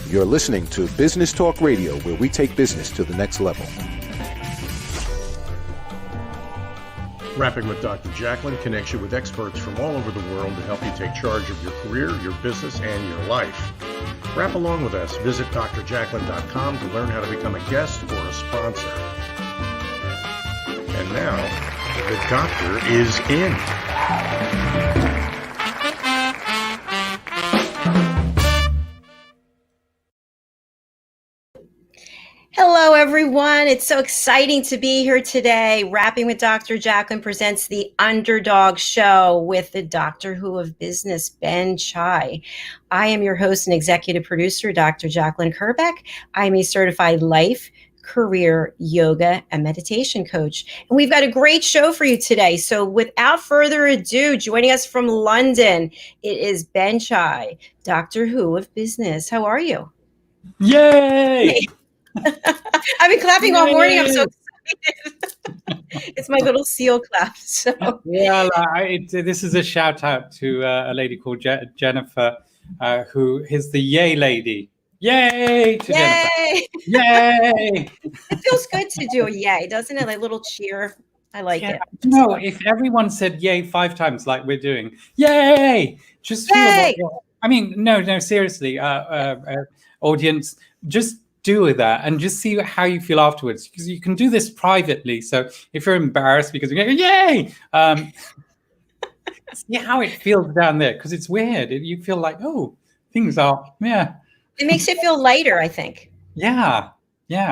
You're listening to Business Talk Radio, where we take business to the next level. Rapping with Dr. Jacalyn connects you with experts from all over the world to help you take charge of your career, your business, and your life. Rap along with us. Visit drjacalyn.com to learn how to become a guest or a sponsor. And now, the doctor is in. Hello, everyone. It's so exciting to be here today. Rapping with Dr. Jacalyn presents the Underdog Show with the Doctor Who of Business, Ben Chai. I am your host and executive producer, Dr. Jacalyn Kerbeck. I'm a certified life, career, yoga, and meditation coach. And we've got a great show for you today. So without further ado, joining us from London, it is Ben Chai, Doctor Who of Business. How are you? Yay! I've been clapping all morning. I'm so excited. It's my little seal clap. So Well, this is a shout out to a lady called Jennifer, who is the Yay lady. Yay to Jennifer! Yay! It feels good to do a yay, doesn't it? Like a little cheer. I like it. No, if everyone said yay 5 times like we're doing, yay! Just feel Yay! no, seriously, audience, just do with that and just see how you feel afterwards, because you can do this privately. So if you're embarrassed because you're going, yay, see how it feels down there, because it's weird. You feel like, oh, things are, yeah. It makes you feel lighter, I think. Yeah.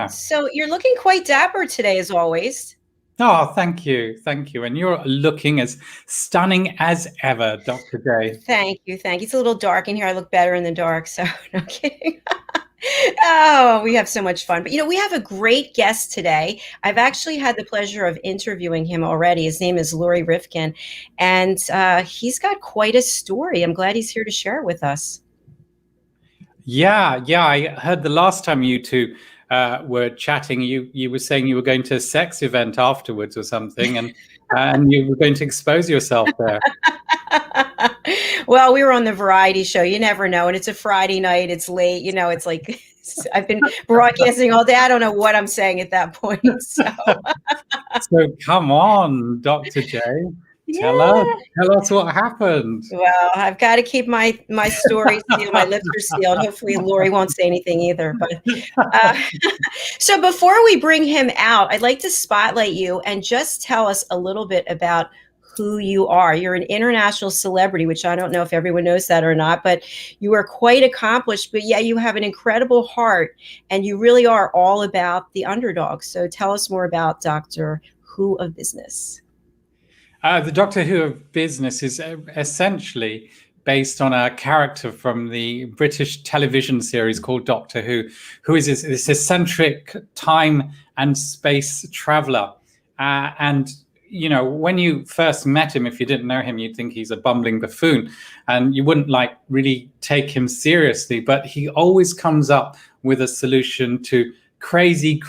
So you're looking quite dapper today, as always. Oh, thank you. And you're looking as stunning as ever, Dr. J. Thank you. It's a little dark in here. I look better in the dark, so no kidding. Oh, we have so much fun. But, we have a great guest today. I've actually had the pleasure of interviewing him already. His name is Lorry Rifkin, and he's got quite a story. I'm glad he's here to share it with us. Yeah. I heard the last time you two were chatting, you were saying you were going to a sex event afterwards or something, and you were going to expose yourself there. Well, we were on the variety show. You never know. And it's a Friday night. It's late. It's like I've been broadcasting all day. I don't know what I'm saying at that point. So come on, Dr. J. Tell us what happened. Well, I've got to keep my story sealed. My lips are sealed. Hopefully, Lorry won't say anything either. But so before we bring him out, I'd like to spotlight you and just tell us a little bit about who you are. You're an international celebrity, which I don't know if everyone knows that or not, but you are quite accomplished. But yeah, you have an incredible heart, and you really are all about the underdog. So tell us more about Doctor Who of Business. The Doctor Who of Business is essentially based on a character from the British television series called Doctor who is this eccentric time and space traveler. And when you first met him, if you didn't know him, you'd think he's a bumbling buffoon and you wouldn't really take him seriously. But he always comes up with a solution to crazy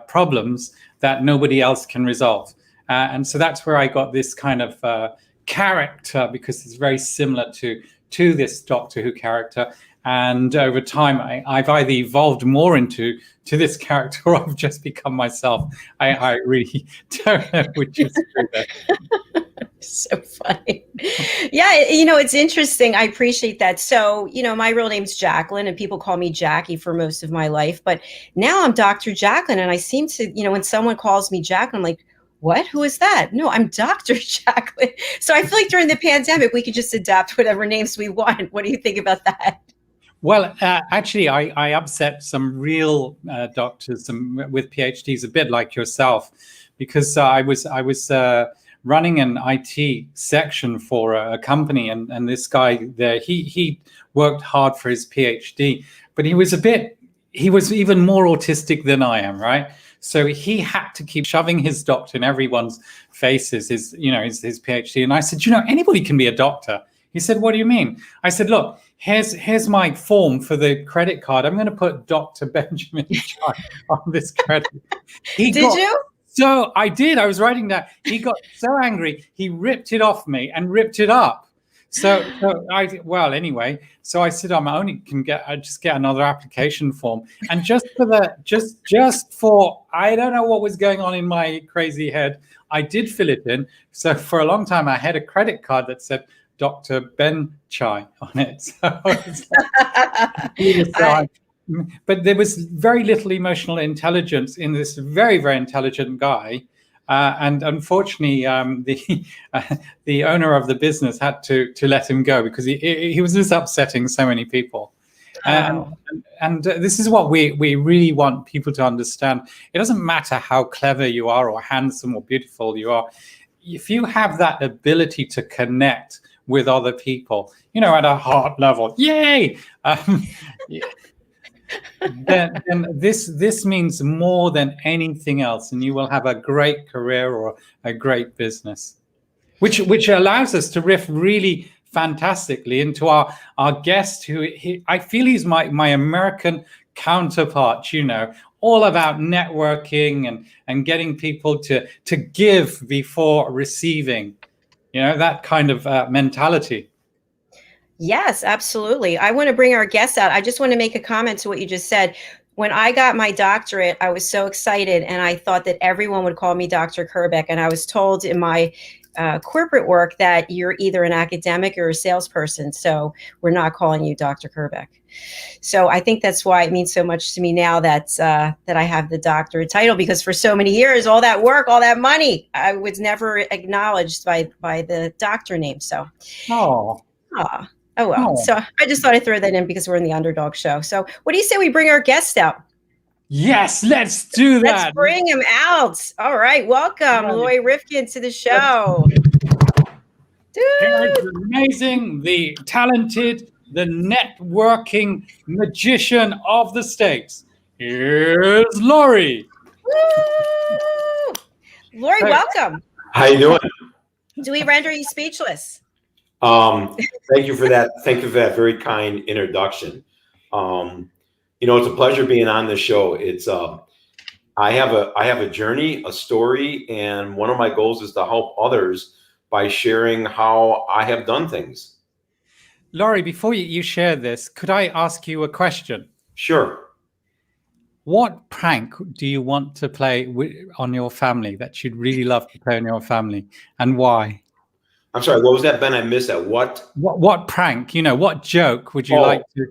problems that nobody else can resolve. And so that's where I got this kind of character, because it's very similar to this Doctor Who character. And over time, I've either evolved more into this character or I've just become myself. I really don't know which is true. So funny. Yeah, it's interesting. I appreciate that. So, my real name's Jacalyn, and people call me Jackie for most of my life. But now I'm Dr. Jacalyn, and I seem to, when someone calls me Jacalyn, I'm like, what? Who is that? No, I'm Dr. Jacalyn. So I feel like during the pandemic, we could just adapt whatever names we want. What do you think about that? Well, actually, I upset some real doctors with PhDs, a bit like yourself, because I was running an IT section for a company, and this guy there, he worked hard for his PhD, but he was even more autistic than I am, right? So he had to keep shoving his doctor in everyone's faces, his PhD. And I said, anybody can be a doctor. He said, what do you mean? I said, look, here's my form for the credit card. I'm going to put Dr. Benjamin Chai on this credit. Did you? So I did. I was writing that. He got so angry, he ripped it off me and ripped it up. Anyway, so I said I just get another application form, and just for I don't know what was going on in my crazy head, I did fill it in. So for a long time, I had a credit card that said Dr. Ben Chai on it. So but there was very little emotional intelligence in this very, very intelligent guy. And unfortunately, the owner of the business had to let him go because he was just upsetting so many people. And this is what we really want people to understand. It doesn't matter how clever you are or handsome or beautiful you are. If you have that ability to connect with other people, at a heart level, yay! Then this means more than anything else, and you will have a great career or a great business, which allows us to riff really fantastically into our guest, who I feel he's my American counterpart, all about networking and getting people to give before receiving, that kind of mentality. Yes, absolutely. I want to bring our guests out. I just want to make a comment to what you just said. When I got my doctorate, I was so excited, and I thought that everyone would call me Dr. Kerbeck. And I was told in my corporate work that you're either an academic or a salesperson, so we're not calling you Dr. Kerbeck. So I think that's why it means so much to me now that I have the doctorate title, because for so many years, all that work, all that money, I was never acknowledged by the doctor name. So. Oh, well. So I just thought I'd throw that in because we're in the Underdog show. So what do you say we bring our guest out? Yes, let's do that. Let's bring him out. All right. Welcome, Lorry Rifkin, to the show. Dude. Amazing, the talented, the networking magician of the States. Here's Lorry. Woo! Lorry, welcome. How you doing? Do we render you speechless? Thank you for that. Thank you for that very kind introduction. It's a pleasure being on this show. It's I have a journey, a story, and one of my goals is to help others by sharing how I have done things. Lorry, before you share this, could I ask you a question? Sure. What prank do you want to play on your family that you'd really love to play on your family, and why? I'm sorry, what was that, Ben? I missed that. What prank? What joke would you like to?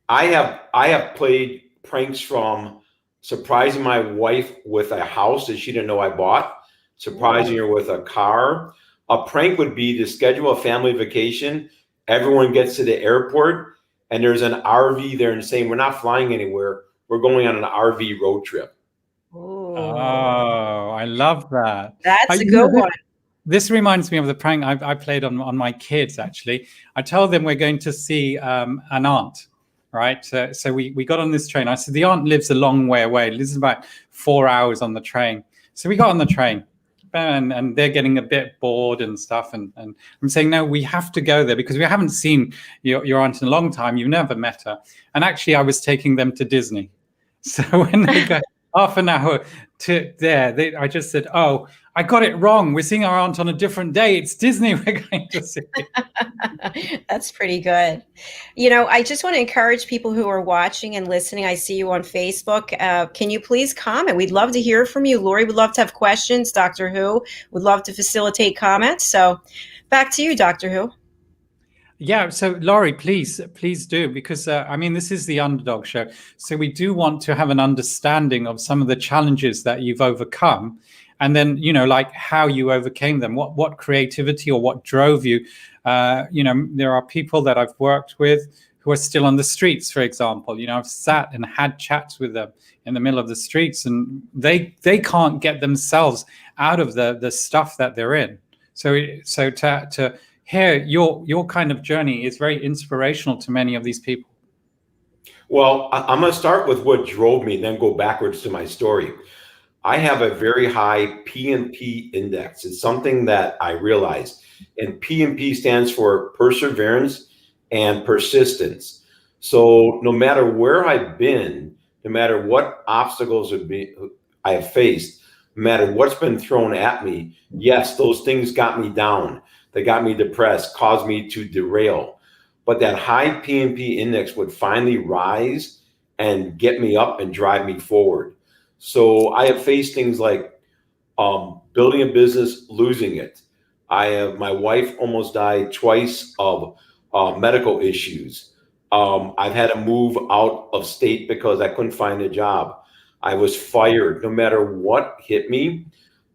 I have played pranks, from surprising my wife with a house that she didn't know I bought, surprising her with a car. A prank would be to schedule a family vacation. Everyone gets to the airport and there's an RV there and saying, we're not flying anywhere. We're going on an RV road trip. Oh, I love that. That's a good one. This reminds me of the prank I played on my kids, actually. I told them we're going to see an aunt, right? So we got on this train. I said, the aunt lives a long way away. It lives about 4 hours on the train. So we got on the train, and they're getting a bit bored and stuff. And I'm saying, no, we have to go there because we haven't seen your aunt in a long time. You've never met her. And actually, I was taking them to Disney. So when they got half an hour to there, I just said, oh, I got it wrong. We're seeing our aunt on a different day. It's Disney we're going to see. That's pretty good. I just want to encourage people who are watching and listening. I see you on Facebook. Can you please comment? We'd love to hear from you. Lorry would love to have questions. Doctor Who would love to facilitate comments. So back to you, Doctor Who. Yeah, so Lorry, please do, because this is the Underdog show. So we do want to have an understanding of some of the challenges that you've overcome. And then, like how you overcame them, what creativity or what drove you. There are people that I've worked with who are still on the streets, for example. I've sat and had chats with them in the middle of the streets, and they can't get themselves out of the stuff that they're in. So to hear your kind of journey is very inspirational to many of these people. Well, I'm going to start with what drove me, then go backwards to my story. I have a very high P&P index. It's something that I realized. And P&P stands for perseverance and persistence. So no matter where I've been, no matter what obstacles I have faced, no matter what's been thrown at me, yes, those things got me down. that got me depressed, caused me to derail. But that high P&P index would finally rise and get me up and drive me forward. So I have faced things like building a business, losing it. My wife almost died twice of medical issues. I've had to move out of state because I couldn't find a job. I was fired. No matter what hit me,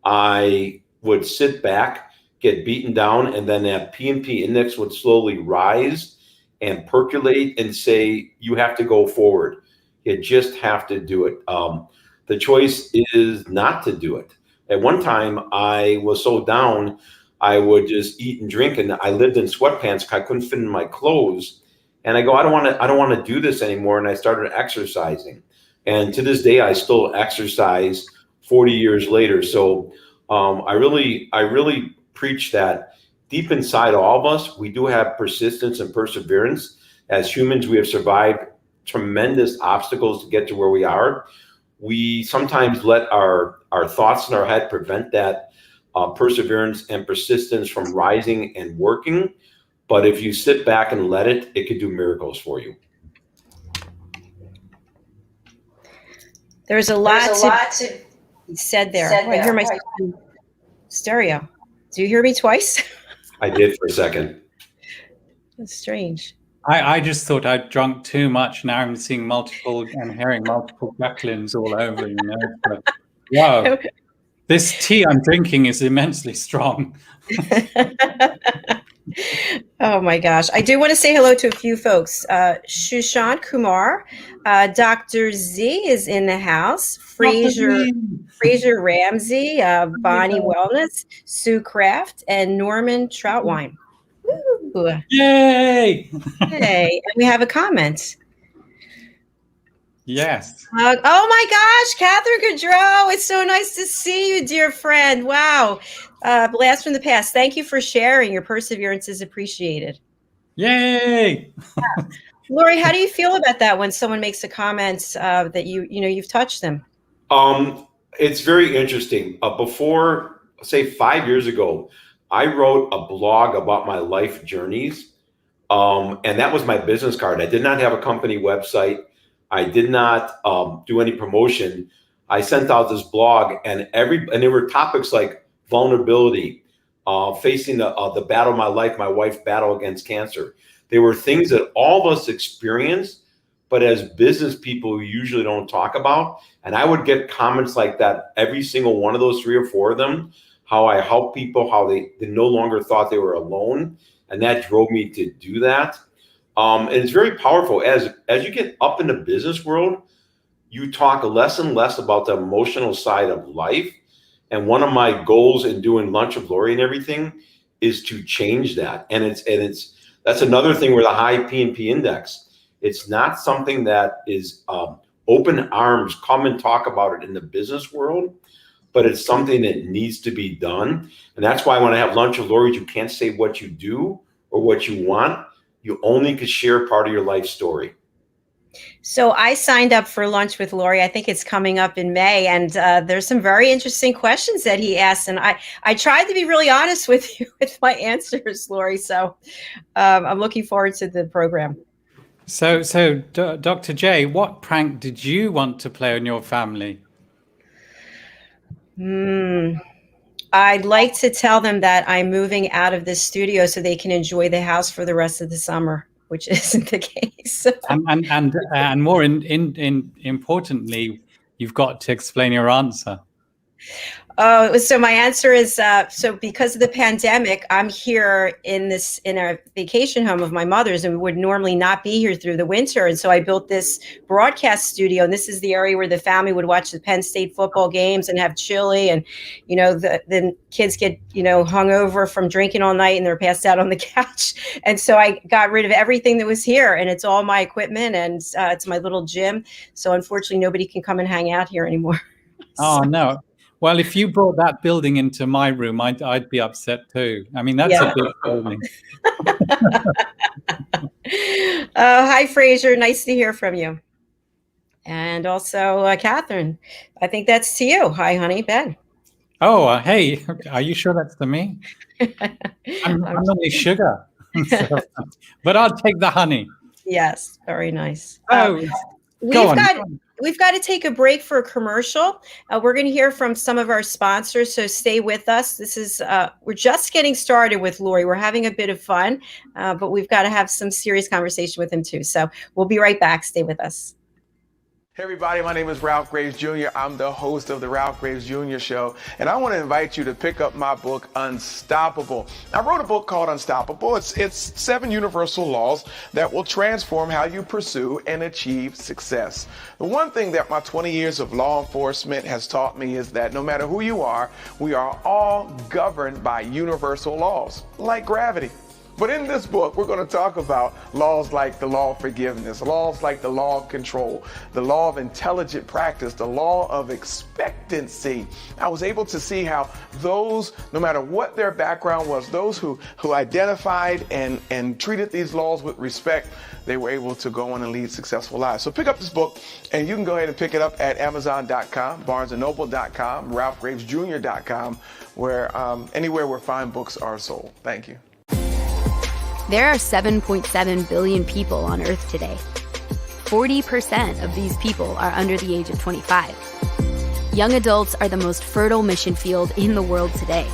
I would sit back, get beaten down, and then that P&P index would slowly rise and percolate and say, you have to go forward. You just have to do it. The choice is not to do it. At one time, I was so down, I would just eat and drink, and I lived in sweatpants because I couldn't fit in my clothes. And I go, I don't want to do this anymore. And I started exercising. And to this day, I still exercise 40 years later. So I really preach that deep inside all of us, we do have persistence and perseverance. As humans, we have survived tremendous obstacles to get to where we are. We sometimes let our thoughts in our head prevent that perseverance and persistence from rising and working. But if you sit back and let it, it could do miracles for you. There's a lot to be said there. I hear myself in stereo. Do you hear me twice? I did for a second. That's strange. I just thought I'd drunk too much. Now I'm seeing multiple and hearing multiple Jaccalyns all over, But, wow, this tea I'm drinking is immensely strong. Oh my gosh. I do want to say hello to a few folks. Shushan Kumar, Dr. Z is in the house. Fraser Ramsey, Bonnie Wellness, Sue Kraft, and Norman Troutwine. Woo. Yay! Hey, and we have a comment. Yes. Oh my gosh, Catherine Gaudreau, it's so nice to see you, dear friend. Wow. Blast from the past. Thank you for sharing. Your perseverance is appreciated. Yay! Lori, how do you feel about that when someone makes a comment that you've touched them? It's very interesting. Before, say 5 years ago, I wrote a blog about my life journeys. And that was my business card. I did not have a company website. I did not do any promotion. I sent out this blog, and there were topics like vulnerability, facing the battle of my life, my wife's battle against cancer. They were things that all of us experience, but as business people, we usually don't talk about. And I would get comments like that, every single one of those 3 or 4 of them, how I help people, how they no longer thought they were alone. And that drove me to do that. And it's very powerful. As you get up in the business world, you talk less and less about the emotional side of life. And one of my goals in doing Lunch with Lori and everything is to change that. And that's another thing where the high P&P index, it's not something that is open arms, come and talk about it in the business world, but it's something that needs to be done. And that's why when I have Lunch with Lori, you can't say what you do or what you want. You only could share part of your life story. So I signed up for Lunch with Lori. I think it's coming up in May. And there's some very interesting questions that he asked. And I tried to be really honest with you with my answers, Lori. So I'm looking forward to the program. So Dr. J, what prank did you want to play on your family? I'd like to tell them that I'm moving out of this studio so they can enjoy the house for the rest of the summer, which isn't the case. and more importantly, you've got to explain your answer. So my answer is, so because of the pandemic, I'm here in a vacation home of my mother's, and we would normally not be here through the winter. And so I built this broadcast studio, and this is the area where the family would watch the Penn State football games and have chili. And, the kids get, hung over from drinking all night and they're passed out on the couch. And so I got rid of everything that was here, and it's all my equipment, and it's my little gym. So unfortunately, nobody can come and hang out here anymore. Oh, no. Well, if you brought that building into my room, I'd be upset too. I mean, that's a big building. Hi, Fraser. Nice to hear from you. And also, Catherine, I think that's to you. Hi, honey, Ben. Oh, hey, are you sure that's the me? I'm normally sugar, but I'll take the honey. Yes, very nice. Oh, go on. We've got to take a break for a commercial. We're going to hear from some of our sponsors, so stay with us. This is we're just getting started with Lorry. We're having a bit of fun, but we've got to have some serious conversation with him too. So we'll be right back. Stay with us. Hey everybody, my name is Ralph Graves Jr. I'm the host of the Ralph Graves Jr. Show, and I want to invite you to pick up my book, Unstoppable. I wrote a book called Unstoppable. It's 7 universal laws that will transform how you pursue and achieve success. The one thing that my 20 years of law enforcement has taught me is that no matter who you are, we are all governed by universal laws, like gravity. But in this book, we're going to talk about laws like the law of forgiveness, laws like the law of control, the law of intelligent practice, the law of expectancy. I was able to see how those, no matter what their background was, those who identified and treated these laws with respect, they were able to go on and lead successful lives. So pick up this book, and you can go ahead and pick it up at Amazon.com, BarnesandNoble.com, RalphGravesJr.com, where anywhere where fine books are sold. Thank you. There are 7.7 billion people on Earth today. 40% of these people are under the age of 25. Young adults are the most fertile mission field in the world today.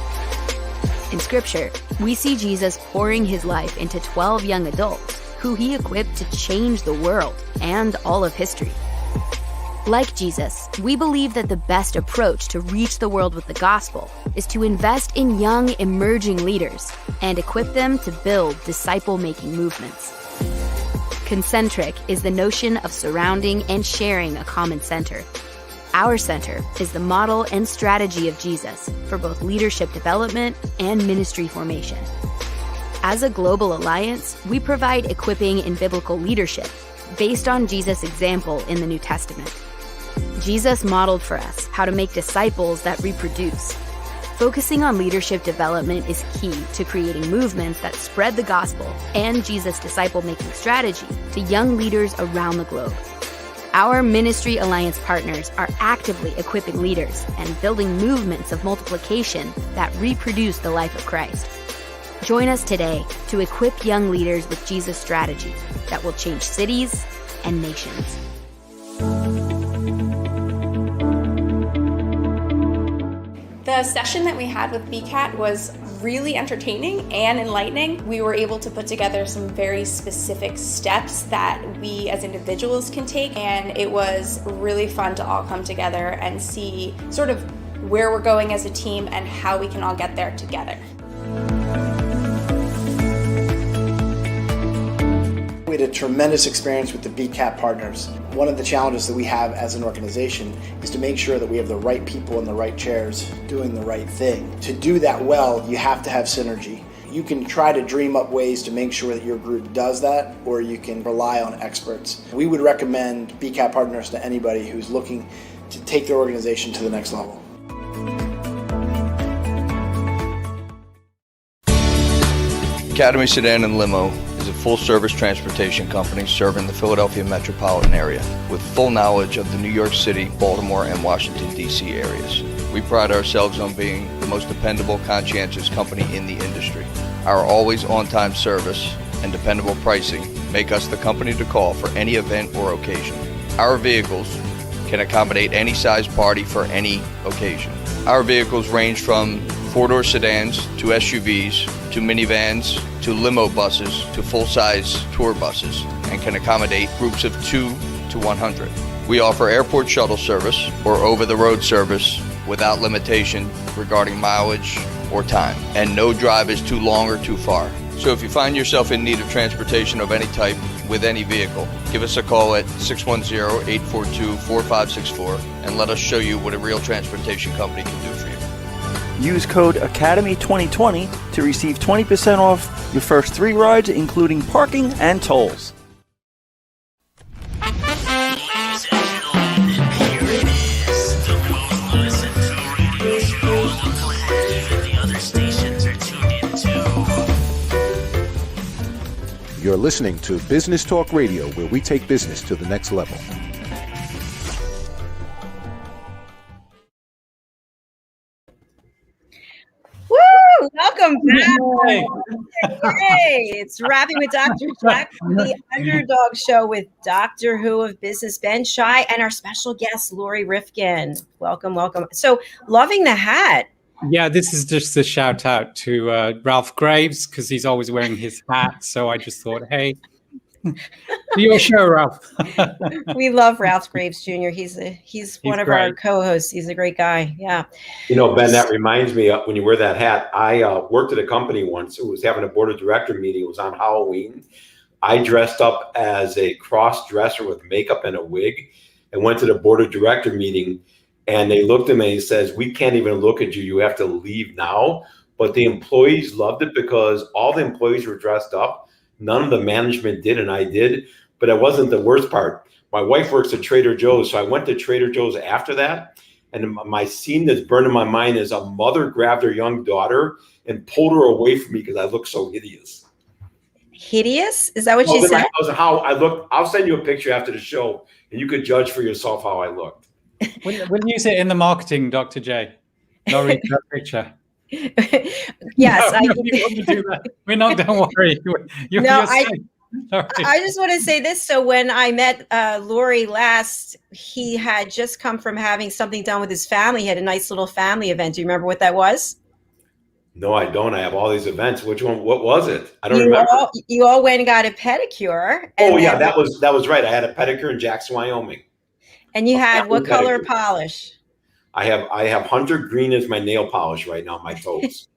In Scripture, we see Jesus pouring his life into 12 young adults who he equipped to change the world and all of history. Like Jesus, we believe that the best approach to reach the world with the gospel is to invest in young, emerging leaders and equip them to build disciple-making movements. Concentric is the notion of surrounding and sharing a common center. Our center is the model and strategy of Jesus for both leadership development and ministry formation. As a global alliance, we provide equipping in biblical leadership based on Jesus' example in the New Testament. Jesus modeled for us how to make disciples that reproduce. Focusing on leadership development is key to creating movements that spread the gospel and Jesus' disciple-making strategy to young leaders around the globe. Our Ministry Alliance partners are actively equipping leaders and building movements of multiplication that reproduce the life of Christ. Join us today to equip young leaders with Jesus' strategy that will change cities and nations. The session that we had with BCAT was really entertaining and enlightening. We were able to put together some very specific steps that we as individuals can take, and it was really fun to all come together and see sort of where we're going as a team and how we can all get there together. We had a tremendous experience with the BCAT partners. One of the challenges that we have as an organization is to make sure that we have the right people in the right chairs doing the right thing. To do that well, you have to have synergy. You can try to dream up ways to make sure that your group does that, or you can rely on experts. We would recommend BCAT partners to anybody who's looking to take their organization to the next level. Academy Sedan and Limo is a full-service transportation company serving the Philadelphia metropolitan area with full knowledge of the New York City, Baltimore, and Washington, D.C. areas. We pride ourselves on being the most dependable, conscientious company in the industry. Our always on-time service and dependable pricing make us the company to call for any event or occasion. Our vehicles can accommodate any size party for any occasion. Our vehicles range from four-door sedans to SUVs to minivans to limo buses to full-size tour buses and can accommodate groups of 2 to 100. We offer airport shuttle service or over-the-road service without limitation regarding mileage or time, and no drive is too long or too far. So if you find yourself in need of transportation of any type with any vehicle, give us a call at 610-842-4564 and let us show you what a real transportation company can do for you. Use code ACADEMY2020 to receive 20% off your first 3 rides, including parking and tolls. Ladies and gentlemen, here it is, the most listened to radio show on the planet. Even the other stations are tuned into. You're listening to Business Talk Radio, where we take business to the next level. welcome back. Hey, it's Rapping with Dr. Jack, the Underdog Show with Doctor Who of Business Ben Shai and our special guest, Lorry Rifkin. Welcome, welcome. So, loving the hat. Yeah, this is just a shout out to Ralph Graves because he's always wearing his hat. So I just thought, hey, do your show, Ralph. We love Ralph Graves Jr. He's one of our co-hosts. He's a great guy. Yeah. You know, Ben, that reminds me of when you wear that hat. I worked at a company once who was having a board of director meeting. It was on Halloween. I dressed up as a cross dresser with makeup and a wig and went to the board of director meeting. And they looked at me and says, "We can't even look at you. You have to leave now." But the employees loved it because all the employees were dressed up. None of the management did, and I did. But it wasn't the worst part. My wife works at Trader Joe's, so I went to Trader Joe's after that. And my scene that's burned in my mind is a mother grabbed her young daughter and pulled her away from me because I looked so hideous. Hideous? Is that what you said? That was how I looked. I'll send you a picture after the show, and you could judge for yourself how I looked. We'll use it in the marketing, Dr. J. Lorry, that picture. Yes. No, we won't do that. We're not, don't worry. I just want to say this. So when I met Lorry last, he had just come from having something done with his family. He had a nice little family event. Do you remember what that was? No, I don't. I have all these events. Which one? What was it? I don't remember. You all went and got a pedicure. Oh, yeah, that was right. I had a pedicure in Jackson, Wyoming. And you had what color polish? I have hunter green as my nail polish right now on my toes.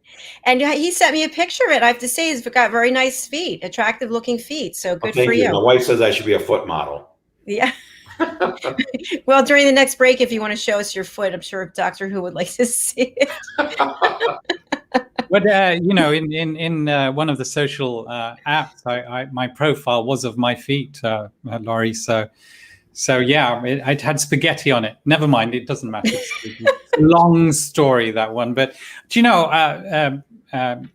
And he sent me a picture of it. I have to say, he's got very nice feet, attractive looking feet. So good for you. My wife says I should be a foot model. Yeah. Well, during the next break, if you want to show us your foot, I'm sure Doctor Who would like to see it. But you know, in one of the social apps, my profile was of my feet, Lorry. So yeah, it had spaghetti on it. Never mind, it doesn't matter. It's a long story, that one. But do you know,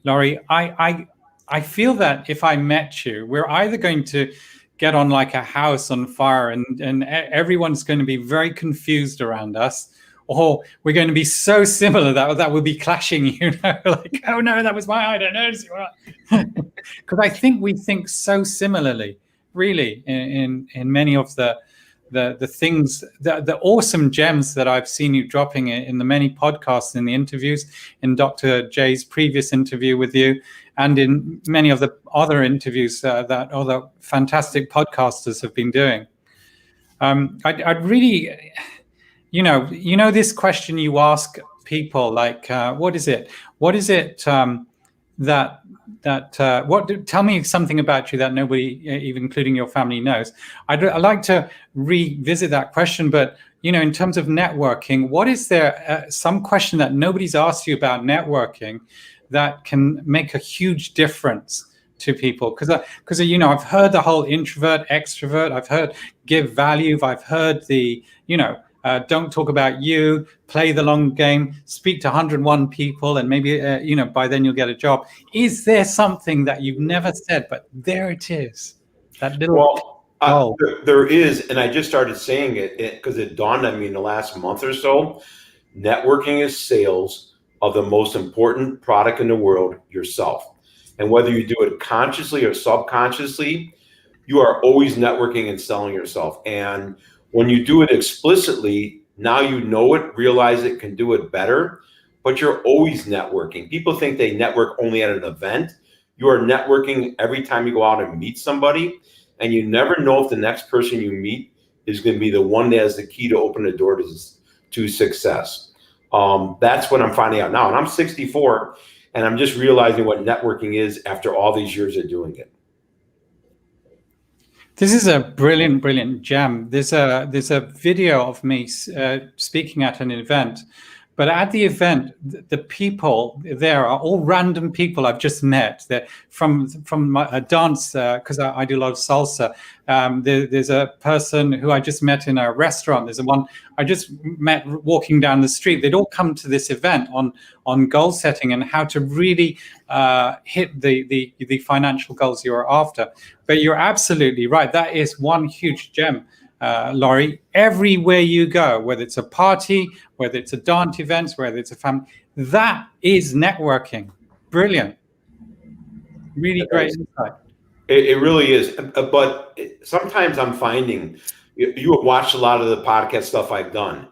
Lorry, I feel that if I met you, we're either going to get on like a house on fire and everyone's going to be very confused around us, or we're going to be so similar that we'll be clashing, you know, like, oh no, that was my eye, I don't know. Because I think we think so similarly, really, in many of the things, the awesome gems that I've seen you dropping in the many podcasts, in the interviews, in Dr. J's previous interview with you, and in many of the other interviews that other fantastic podcasters have been doing. I'd really, you know, this question you ask people, like, what is it? What is it tell me something about you that nobody, even including your family, knows. I'd like to revisit that question, but you know, in terms of networking, what is there some question that nobody's asked you about networking that can make a huge difference to people? Because you know, I've heard the whole introvert, extrovert. I've heard give value. I've heard the, you know, don't talk about you, play the long game, speak to 101 people, and maybe, you know, by then you'll get a job. Is there something that you've never said, but there it is? That little there is, and I just started saying it because it dawned on me in the last month or so. Networking is sales of the most important product in the world, yourself. And whether you do it consciously or subconsciously, you are always networking and selling yourself. And when you do it explicitly, now you know it, realize it, can do it better, but you're always networking. People think they network only at an event. You are networking every time you go out and meet somebody, and you never know if the next person you meet is going to be the one that has the key to open the door to success. That's what I'm finding out now. And I'm 64, and I'm just realizing what networking is after all these years of doing it. This is a brilliant gem. There's a video of me speaking at an event, but at the event, the people there are all random people I've just met. They're from my dance, because I do a lot of salsa. There's a person who I just met in a restaurant. There's one I just met walking down the street. They'd all come to this event on goal setting and how to really hit the financial goals you're after. But you're absolutely right. That is one huge gem, Lorry. Everywhere you go, whether it's a party, whether it's a dance event, whether it's a family, that is networking. brilliant. Really great insight. It really is. But sometimes I'm finding, you have watched a lot of the podcast stuff I've done.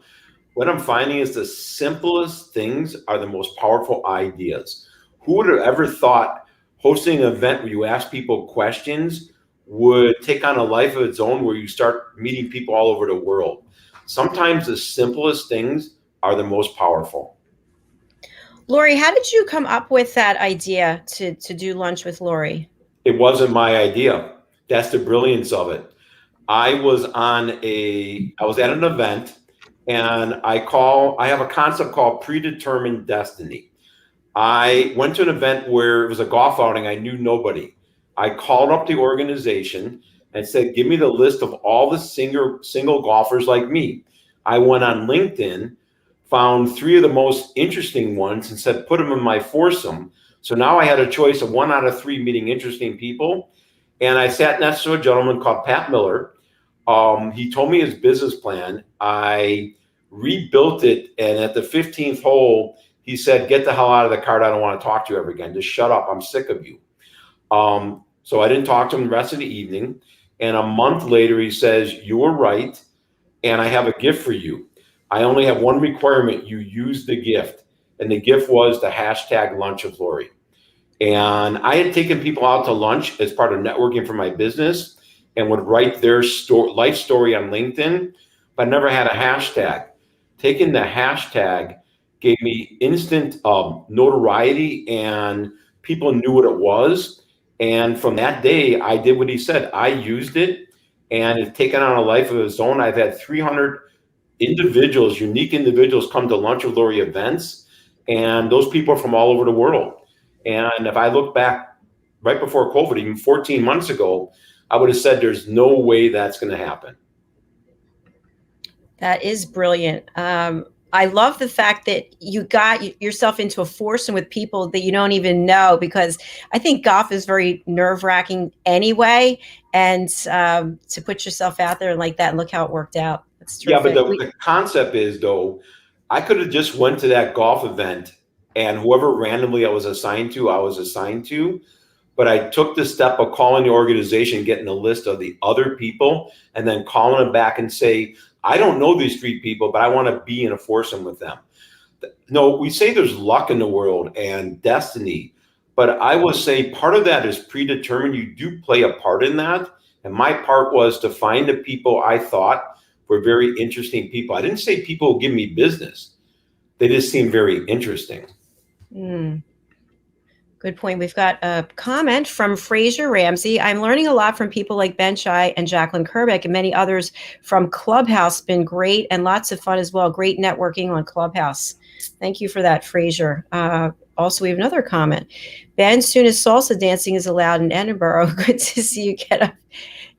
What I'm finding is the simplest things are the most powerful ideas. Who would have ever thought hosting an event where you ask people questions would take on a life of its own, where you start meeting people all over the world? Sometimes the simplest things are the most powerful. Lorry, how did you come up with that idea to do lunch with Lorry? It wasn't my idea. That's the brilliance of it. I was at an event, and I have a concept called predetermined destiny. I went to an event where it was a golf outing. I knew nobody. I called up the organization and said, give me the list of all the single golfers like me. I went on LinkedIn, found 3 of the most interesting ones and said, put them in my foursome. So now I had a choice of 1 out of 3 meeting interesting people. And I sat next to a gentleman called Pat Miller. He told me his business plan. I rebuilt it. And at the 15th hole, he said, get the hell out of the cart. I don't want to talk to you ever again. Just shut up. I'm sick of you. So I didn't talk to him the rest of the evening. And a month later, he says, you were right. And I have a gift for you. I only have one requirement. You use the gift. And the gift was the hashtag lunch with Lorry. And I had taken people out to lunch as part of networking for my business and would write their life story on LinkedIn, but I never had a hashtag. Taking the hashtag gave me instant notoriety, and people knew what it was. And from that day, I did what he said. I used it, and it's taken on a life of its own. I've had 300 individuals, unique individuals, come to Lunch with Lorry events, and those people are from all over the world. And if I look back right before COVID, even 14 months ago, I would have said there's no way that's going to happen. That is brilliant. I love the fact that you got yourself into a foursome with people that you don't even know, because I think golf is very nerve-wracking anyway. And to put yourself out there like that and look how it worked out. That's terrific. Yeah, but the concept is, though, I could have just went to that golf event and whoever randomly I was assigned to. But I took the step of calling the organization, getting a list of the other people, and then calling them back and say, I don't know these 3 people, but I want to be in a foursome with them. No, we say there's luck in the world and destiny, but I would say part of that is predetermined. You do play a part in that. And my part was to find the people I thought were very interesting people. I didn't say people who give me business. They just seemed very interesting. Good point. We've got a comment from Fraser Ramsey. I'm learning a lot from people like Ben Chai and Jacalyn Kerbeck and many others from Clubhouse. Been great and lots of fun as well. Great networking on Clubhouse. Thank you for that, Fraser. Also, we have another comment. Ben, soon as salsa dancing is allowed in Edinburgh, good to see you get up.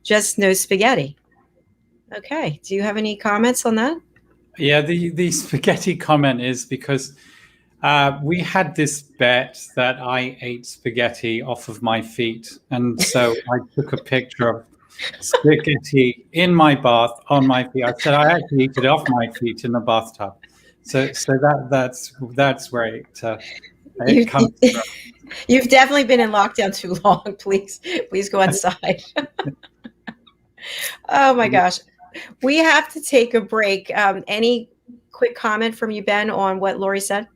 Just no spaghetti. Okay. Do you have any comments on that? Yeah, the spaghetti comment is because we had this bet that I ate spaghetti off of my feet. And so I took a picture of spaghetti in my bath on my feet. I said I actually ate it off my feet in the bathtub. So that's where it comes from. You've definitely been in lockdown too long. Please go inside. Oh my gosh. We have to take a break. Any quick comment from you, Ben, on what Lorry said?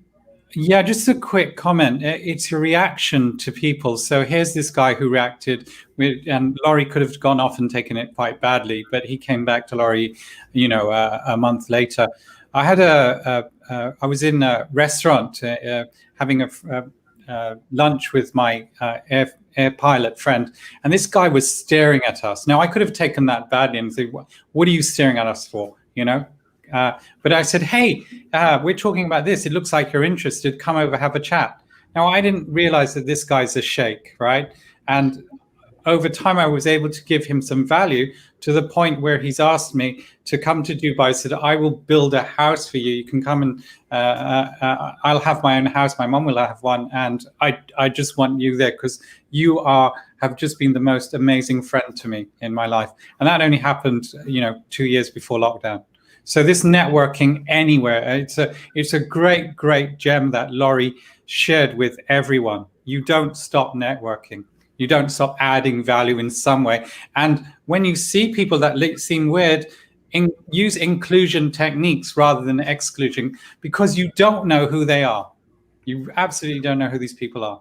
Yeah, just a quick comment. It's a reaction to people. So here's this guy who reacted, and Lorry could have gone off and taken it quite badly, but he came back to Lorry, a month later. I was in a restaurant having a lunch with my air pilot friend, and this guy was staring at us. Now I could have taken that badly and said, "What are you staring at us for?" But I said, hey, we're talking about this. It looks like you're interested. Come over, have a chat. Now, I didn't realize that this guy's a sheikh, right? And over time, I was able to give him some value to the point where he's asked me to come to Dubai. I said, I will build a house for you. You can come and I'll have my own house. My mom will have one. And I just want you there because you have just been the most amazing friend to me in my life. And that only happened, 2 years before lockdown. So this networking anywhere, it's a great gem that Lorry shared with everyone. you don't stop networking. You don't stop adding value in some way. And when you see people that seem weird, use inclusion techniques rather than exclusion, because you don't know who they are. You absolutely don't know who these people are.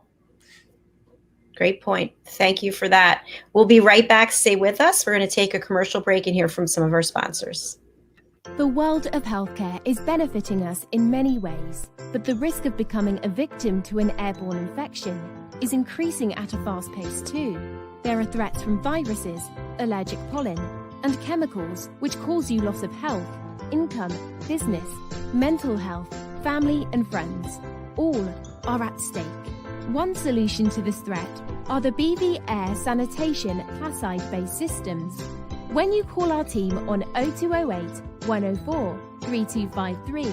Great point. Thank you for that. We'll be right back. Stay with us. We're going to take a commercial break and hear from some of our sponsors. The world of healthcare is benefiting us in many ways, but the risk of becoming a victim to an airborne infection is increasing at a fast pace too. There are threats from viruses, allergic pollen, and chemicals which cause you loss of health, income, business, mental health, family and friends. All are at stake. One solution to this threat are the BV Air Sanitation Placide-based systems. When you call our team on 0208 104 3253,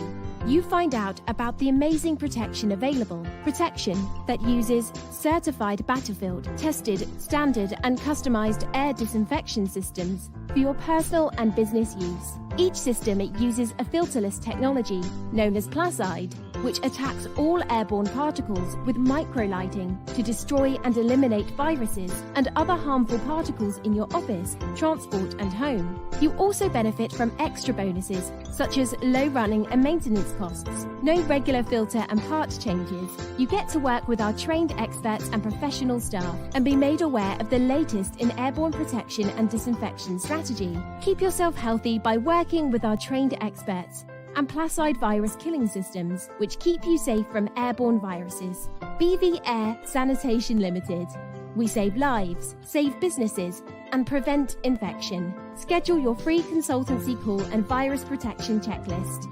you find out about the amazing protection available. Protection that uses certified Battlefield, tested, standard and customized air disinfection systems for your personal and business use. Each system uses a filterless technology known as Placide, which attacks all airborne particles with microlighting to destroy and eliminate viruses and other harmful particles in your office, transport and home. You also benefit from extra bonuses such as low running and maintenance costs, no regular filter and part changes. You get to work with our trained experts and professional staff and be made aware of the latest in airborne protection and disinfection strategy. Keep yourself healthy by working with our trained experts and Placide virus killing systems, which keep you safe from airborne viruses. BV Air Sanitation Limited. We save lives, save businesses, and prevent infection. Schedule your free consultancy call and virus protection checklist.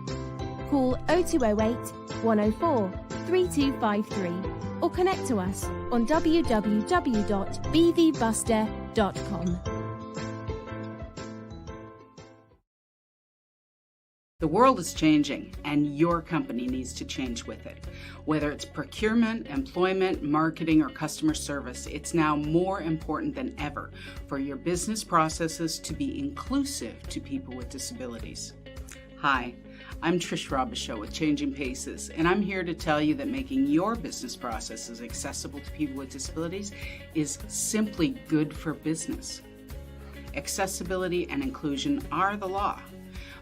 Call 0208 104 3253 or connect to us on www.bvbuster.com. The world is changing, and your company needs to change with it. Whether it's procurement, employment, marketing, or customer service, it's now more important than ever for your business processes to be inclusive to people with disabilities. Hi, I'm Trish Robichaud with Changing Paces, and I'm here to tell you that making your business processes accessible to people with disabilities is simply good for business. Accessibility and inclusion are the law.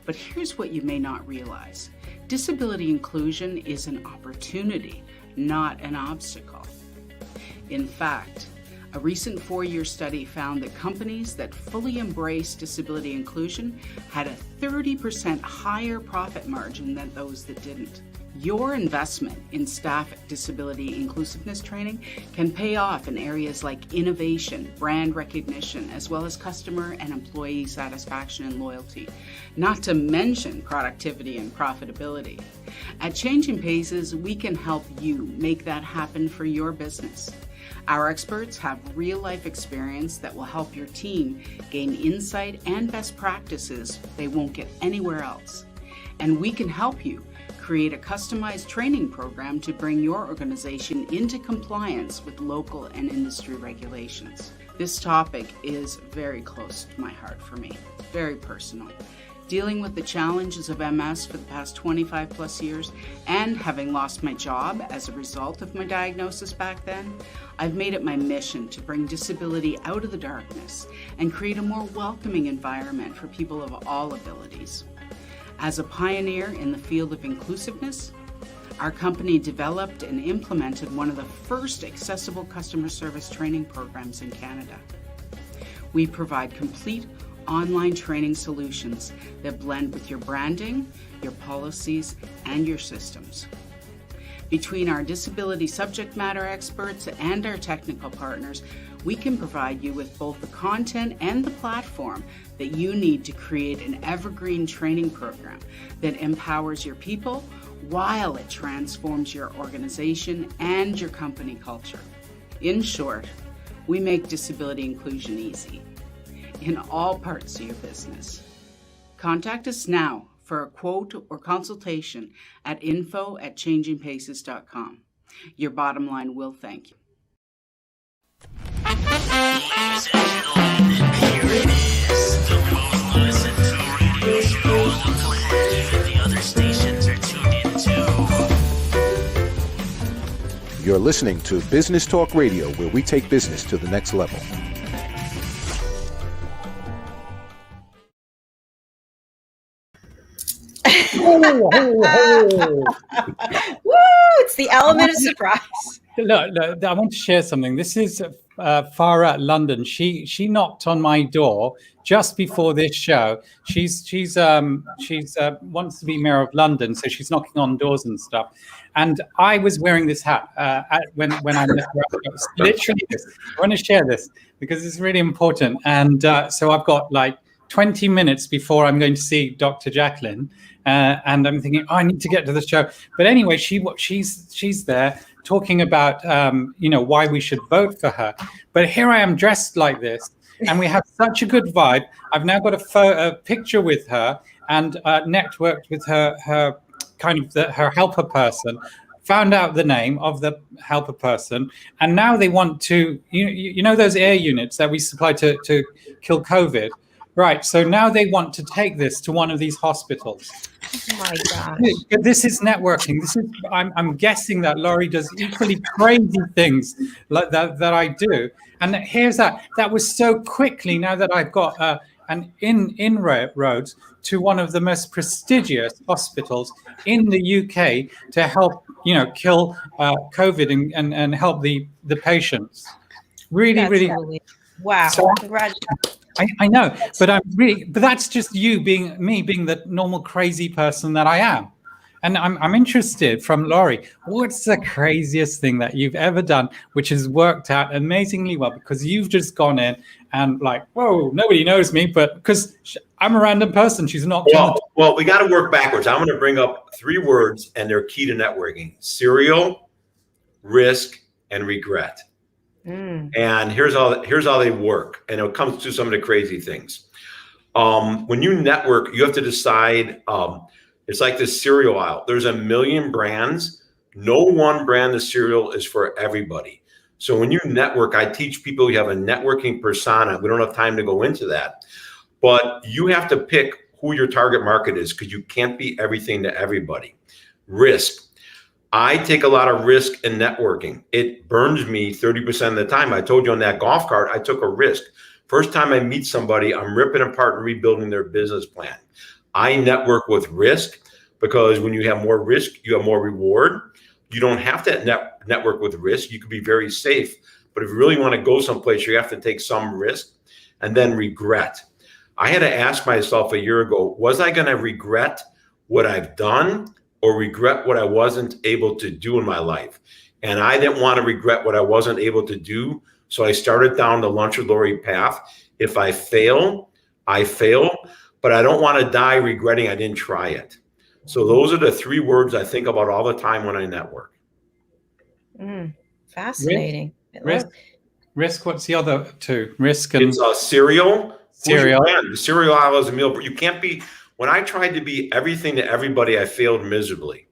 But here's what you may not realize. Disability inclusion is an opportunity, not an obstacle. In fact, a recent 4-year study found that companies that fully embrace disability inclusion had a 30% higher profit margin than those that didn't. Your investment in staff disability inclusiveness training can pay off in areas like innovation, brand recognition, as well as customer and employee satisfaction and loyalty, not to mention productivity and profitability. At Changing Paces, we can help you make that happen for your business. Our experts have real-life experience that will help your team gain insight and best practices they won't get anywhere else. And we can help you create a customized training program to bring your organization into compliance with local and industry regulations. This topic is very close to my heart for me, very personal. Dealing with the challenges of MS for the past 25 plus years and having lost my job as a result of my diagnosis back then, I've made it my mission to bring disability out of the darkness and create a more welcoming environment for people of all abilities. As a pioneer in the field of inclusiveness, our company developed and implemented one of the first accessible customer service training programs in Canada. We provide complete online training solutions that blend with your branding, your policies, and your systems. Between our disability subject matter experts and our technical partners, we can provide you with both the content and the platform that you need to create an evergreen training program that empowers your people while it transforms your organization and your company culture. In short, we make disability inclusion easy in all parts of your business. Contact us now for a quote or consultation at info@changingpaces.com. Your bottom line will thank you. Ladies and gentlemen, here it is, the most listened to radio show on the planet that the other stations are tuned into. You're listening to Business Talk Radio, where we take business to the next level. Woo! It's the element of surprise. Look, I want to share something. This is Farah London. She knocked on my door just before this show. She's wants to be mayor of London, so she's knocking on doors and stuff. And I was wearing this hat when I met her. Literally, this. I want to share this because it's really important. And so I've got like 20 minutes before I'm going to see Dr. Jacalyn, and I'm thinking, I need to get to the show. But anyway, she's there talking about why we should vote for her. But here I am dressed like this, and we have such a good vibe. I've now got a picture with her and networked with her her helper person. Found out the name of the helper person, and now they want to, you know those air units that we supply to kill COVID. Right, so now they want to take this to one of these hospitals. Oh my gosh. But this is networking. I'm guessing that Lorry does equally crazy things like that I do. And here's that was so quickly, now that I've got an inroad to one of the most prestigious hospitals in the UK to help, kill COVID and help the patients. Really. Wow. So, congratulations. I know, but that's just being the normal crazy person that I am. And I'm interested from Lorry, what's the craziest thing that you've ever done, which has worked out amazingly well? Because you've just gone in and like, whoa, nobody knows me, but because I'm a random person, she's not. Well, we got to work backwards. I'm going to bring up 3 words, and they're key to networking: serial, risk, and regret. And here's how they work. And it comes to some of the crazy things. When you network, you have to decide. It's like this cereal aisle. There's a million brands. No one brand of cereal is for everybody. So when you network, I teach people you have a networking persona. We don't have time to go into that. But you have to pick who your target market is, because you can't be everything to everybody. Risk. I take a lot of risk in networking. It burns me 30% of the time. I told you on that golf cart, I took a risk. First time I meet somebody, I'm ripping apart and rebuilding their business plan. I network with risk, because when you have more risk, you have more reward. You don't have to network with risk. You can be very safe. But if you really want to go someplace, you have to take some risk. And then regret. I had to ask myself a year ago, was I going to regret what I've done, or regret what I wasn't able to do in my life? And I didn't want to regret what I wasn't able to do. So I started down the Lunch with Lorry path. If I fail, I fail, but I don't want to die regretting I didn't try it. So those are the 3 words I think about all the time when I network. Fascinating. Risk. What's the other 2? Risk and it's cereal. Cereal. The cereal aisle is a meal. You can't be. When I tried to be everything to everybody, I failed miserably.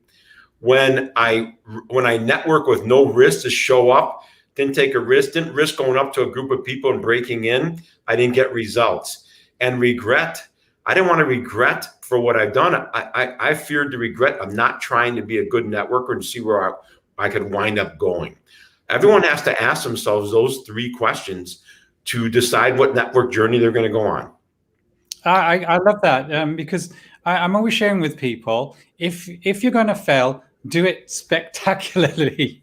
When I network with no risk to show up, didn't take a risk, didn't risk going up to a group of people and breaking in, I didn't get results. And regret, I didn't want to regret for what I've done. I feared the regret of not trying to be a good networker and see where I could wind up going. Everyone has to ask themselves those 3 questions to decide what network journey they're going to go on. I love that, because I'm always sharing with people, if you're going to fail, do it spectacularly.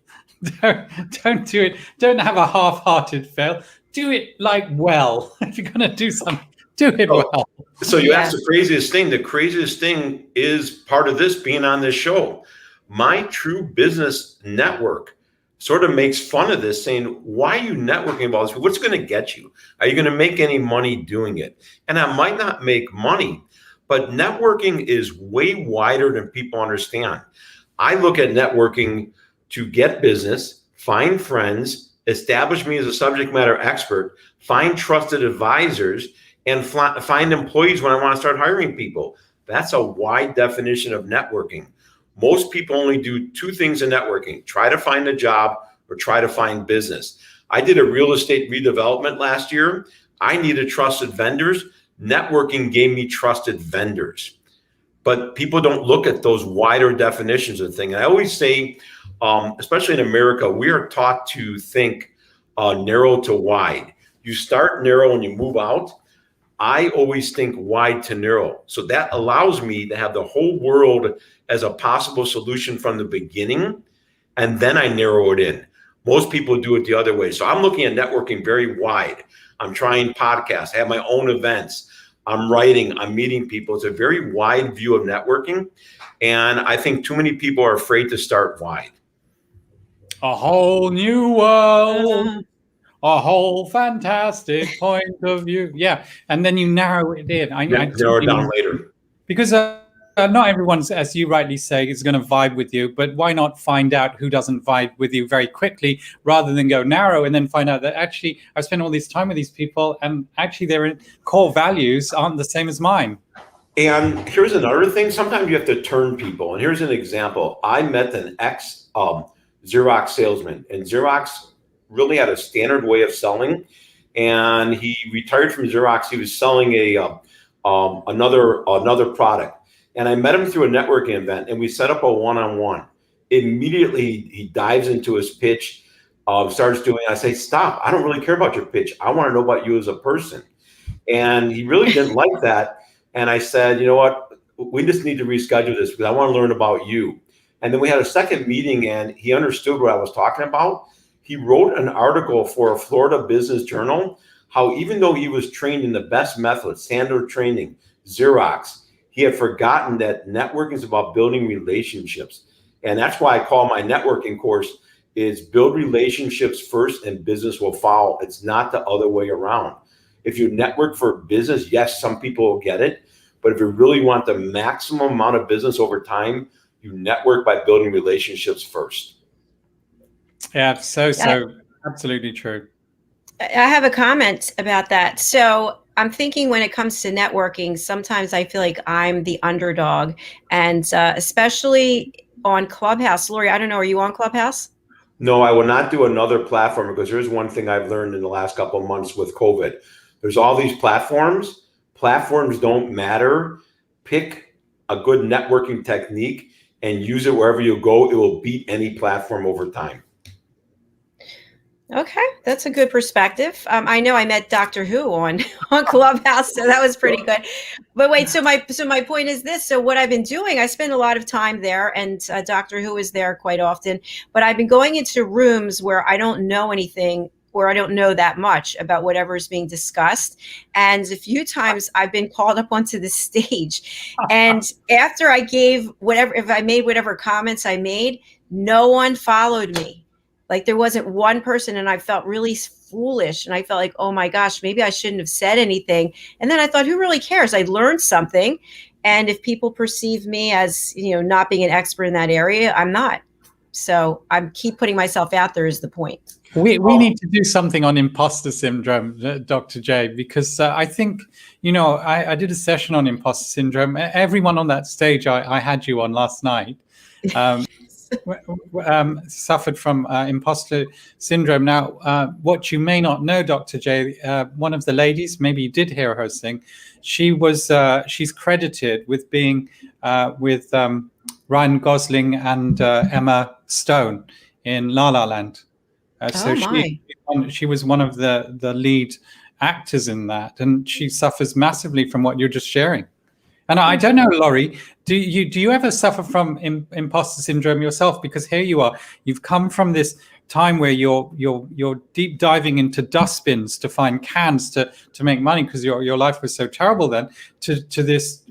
Don't do it. Don't have a half-hearted fail. Do it well. If you're going to do something, do it well. So you asked the craziest thing. The craziest thing is part of this being on this show. My true business network sort of makes fun of this, saying, why are you networking about this? What's going to get you? Are you going to make any money doing it? And I might not make money, but networking is way wider than people understand. I look at networking to get business, find friends, establish me as a subject matter expert, find trusted advisors, and find employees when I want to start hiring people. That's a wide definition of networking. Most people only do 2 things in networking: try to find a job or try to find business. I did a real estate redevelopment last year. I needed trusted vendors. Networking gave me trusted vendors. but people don't look at those wider definitions of things. And I always say, especially in America, we are taught to think narrow to wide. You start narrow and you move out. I always think wide to narrow. So that allows me to have the whole world as a possible solution from the beginning, and then I narrow it in. Most people do it the other way. So I'm looking at networking very wide. I'm trying podcasts, I have my own events. I'm writing, I'm meeting people. It's a very wide view of networking. And I think too many people are afraid to start wide. A whole new world, a whole fantastic point of view. Yeah. And then you narrow it in. Narrow it down later. Because not everyone's, as you rightly say, is going to vibe with you. But why not find out who doesn't vibe with you very quickly rather than go narrow and then find out that actually I've spent all this time with these people and actually their core values aren't the same as mine. And here's another thing. Sometimes you have to turn people. And here's an example. I met an ex Xerox salesman, and Xerox really had a standard way of selling. And he retired from Xerox. He was selling another product. And I met him through a networking event, and we set up a one-on-one. Immediately, he dives into his pitch, starts doing. I say, "Stop! I don't really care about your pitch. I want to know about you as a person." And he really didn't like that. And I said, "You know what? We just need to reschedule this because I want to learn about you." And then we had a second meeting, and he understood what I was talking about. He wrote an article for a Florida business journal, how even though he was trained in the best method, standard training, Xerox, he had forgotten that networking is about building relationships. And that's why I call my networking course is build relationships first and business will follow. It's not the other way around. If you network for business, yes, some people will get it. But if you really want the maximum amount of business over time, you network by building relationships first. Yeah, so absolutely true. I have a comment about that. So I'm thinking when it comes to networking, sometimes I feel like I'm the underdog, and especially on Clubhouse. Lori, I don't know, are you on Clubhouse? No, I will not do another platform because here's one thing I've learned in the last couple of months with COVID. There's all these platforms. Platforms don't matter. Pick a good networking technique and use it wherever you go. It will beat any platform over time. Okay, that's a good perspective. I know I met Doctor Who on Clubhouse, so that was pretty good. But wait, so my point is this. So what I've been doing, I spend a lot of time there, and Doctor Who is there quite often. But I've been going into rooms where I don't know anything, or I don't know that much about whatever is being discussed. And a few times I've been called up onto the stage, and after I gave if I made whatever comments I made, no one followed me. Like there wasn't one person, and I felt really foolish, and I felt like, oh my gosh, maybe I shouldn't have said anything. And then I thought, who really cares? I learned something, and if people perceive me as not being an expert in that area, I'm not. So I keep putting myself out there is the point. We need to do something on imposter syndrome, Dr. J, because I think, I did a session on imposter syndrome. Everyone on that stage I had you on last night. Suffered from imposter syndrome. Now, what you may not know, Dr. J, one of the ladies, maybe you did hear her sing. She's credited with being with Ryan Gosling and Emma Stone in La La Land. So she was one of the lead actors in that, and she suffers massively from what you're just sharing. And I don't know, Lorry, do you ever suffer from imposter syndrome yourself? Because here you are, you've come from this time where you're deep diving into dustbins to find cans to make money because your life was so terrible then, to this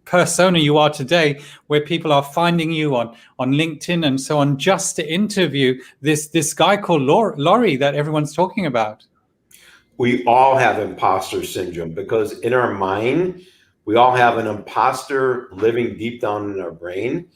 persona you are today, where people are finding you on LinkedIn and so on just to interview this guy called Lorry that everyone's talking about. We all have imposter syndrome because in our mind, we all have an imposter living deep down in our brain.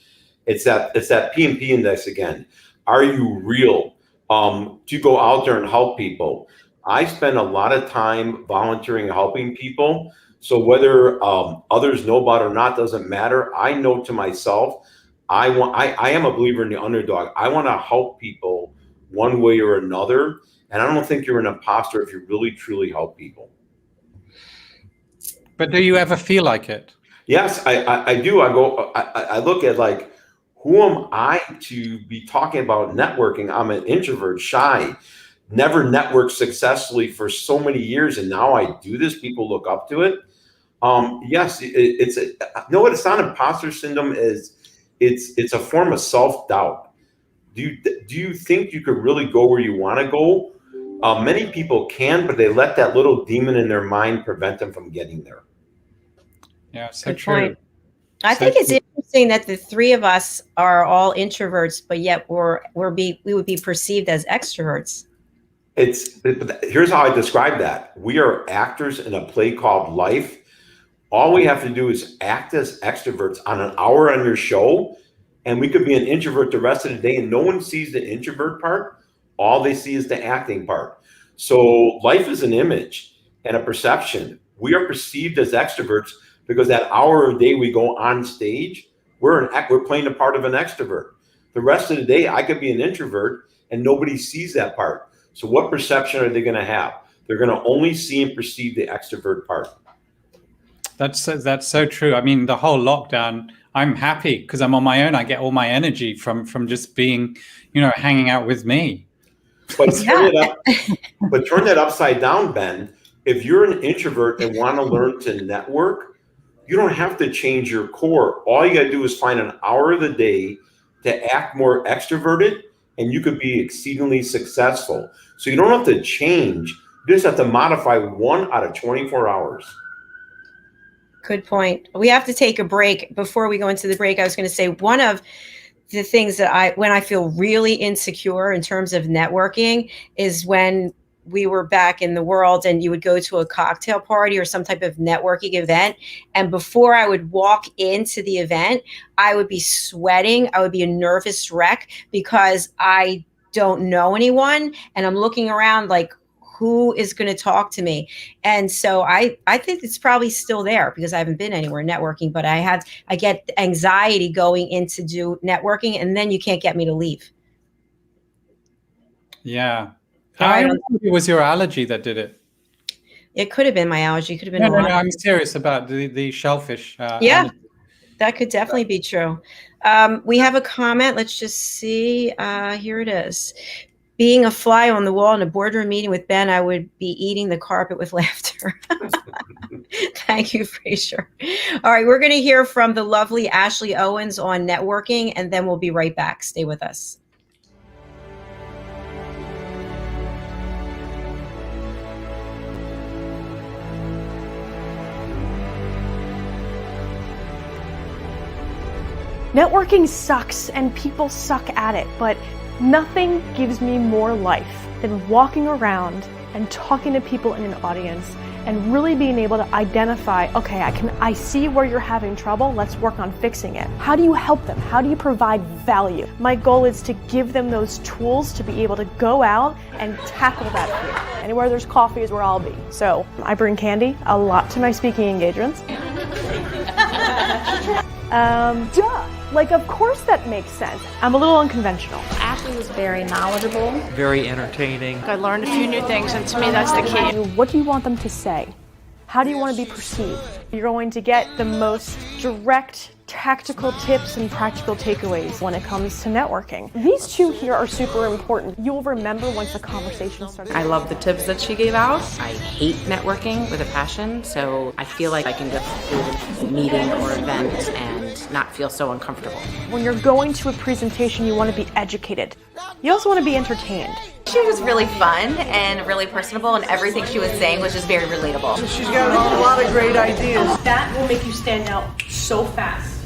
It's that P&P index again. Are you real? Do you go out there and help people? I spend a lot of time volunteering, helping people. So whether others know about it or not doesn't matter. I know to myself, I am a believer in the underdog. I want to help people one way or another. And I don't think you're an imposter if you really, truly help people. But do you ever feel like it? Yes, I do. I look at like, who am I to be talking about networking? I'm an introvert, shy, never networked successfully for so many years, and now I do this. People look up to it. Yes, no, what it's not imposter syndrome is. It's a form of self doubt. Do you think you could really go where you want to go? Many people can, but they let that little demon in their mind prevent them from getting there. Yeah, so Good true. point. I think it's interesting that the three of us are all introverts, but yet we would be perceived as extroverts. Here's how I describe that. We are actors in a play called life. All we have to do is act as extroverts on an hour on your show, and we could be an introvert the rest of the day, and no one sees the introvert part. All they see is the acting part. So life is an image and a perception. We are perceived as extroverts because that hour a day we go on stage, we're playing the part of an extrovert. The rest of the day, I could be an introvert and nobody sees that part. So what perception are they going to have? They're going to only see and perceive the extrovert part. That's so true. I mean, the whole lockdown, I'm happy because I'm on my own. I get all my energy from just being, hanging out with me. But turn that upside down, Ben. If you're an introvert and want to learn to network, you don't have to change your core. All you got to do is find an hour of the day to act more extroverted, and you could be exceedingly successful. So you don't have to change. You just have to modify 1 out of 24 hours. Good point. We have to take a break. Before we go into the break, I was going to say one of the things that when I feel really insecure in terms of networking is when we were back in the world and you would go to a cocktail party or some type of networking event. And before I would walk into the event, I would be sweating. I would be a nervous wreck because I don't know anyone. And I'm looking around like, who is going to talk to me? And so I think it's probably still there because I haven't been anywhere networking, but I get anxiety going in to do networking, and then you can't get me to leave. Yeah. I don't think it was your allergy that did it. It could have been my allergy. It could have been No, I'm serious about the shellfish. Yeah, allergy. that could definitely be true. We have a comment. Let's just see. Here it is. Being a fly on the wall in a boardroom meeting with Ben, I would be eating the carpet with laughter. Thank you, Fraser. All right, we're going to hear from the lovely Ashley Owens on networking, and then we'll be right back. Stay with us. Networking sucks and people suck at it, but nothing gives me more life than walking around and talking to people in an audience and really being able to identify, okay, I see where you're having trouble, let's work on fixing it. How do you help them? How do you provide value? My goal is to give them those tools to be able to go out and tackle that fear. Anywhere there's coffee is where I'll be. So I bring candy a lot to my speaking engagements. Like, of course that makes sense. I'm a little unconventional. Ashley was very knowledgeable. Very entertaining. I learned a few new things, and to me that's the key. What do you want them to say? How do you want to be perceived? You're going to get the most direct, tactical tips and practical takeaways when it comes to networking. These two here are super important. You'll remember once the conversation starts. I love the tips that she gave out. I hate networking with a passion, so I feel like I can go through a meeting or event and not feel so uncomfortable. When you're going to a presentation, you want to be educated. You also want to be entertained. She was really fun and really personable, and everything she was saying was just very relatable. She's got a lot of great ideas. That will make you stand out so fast.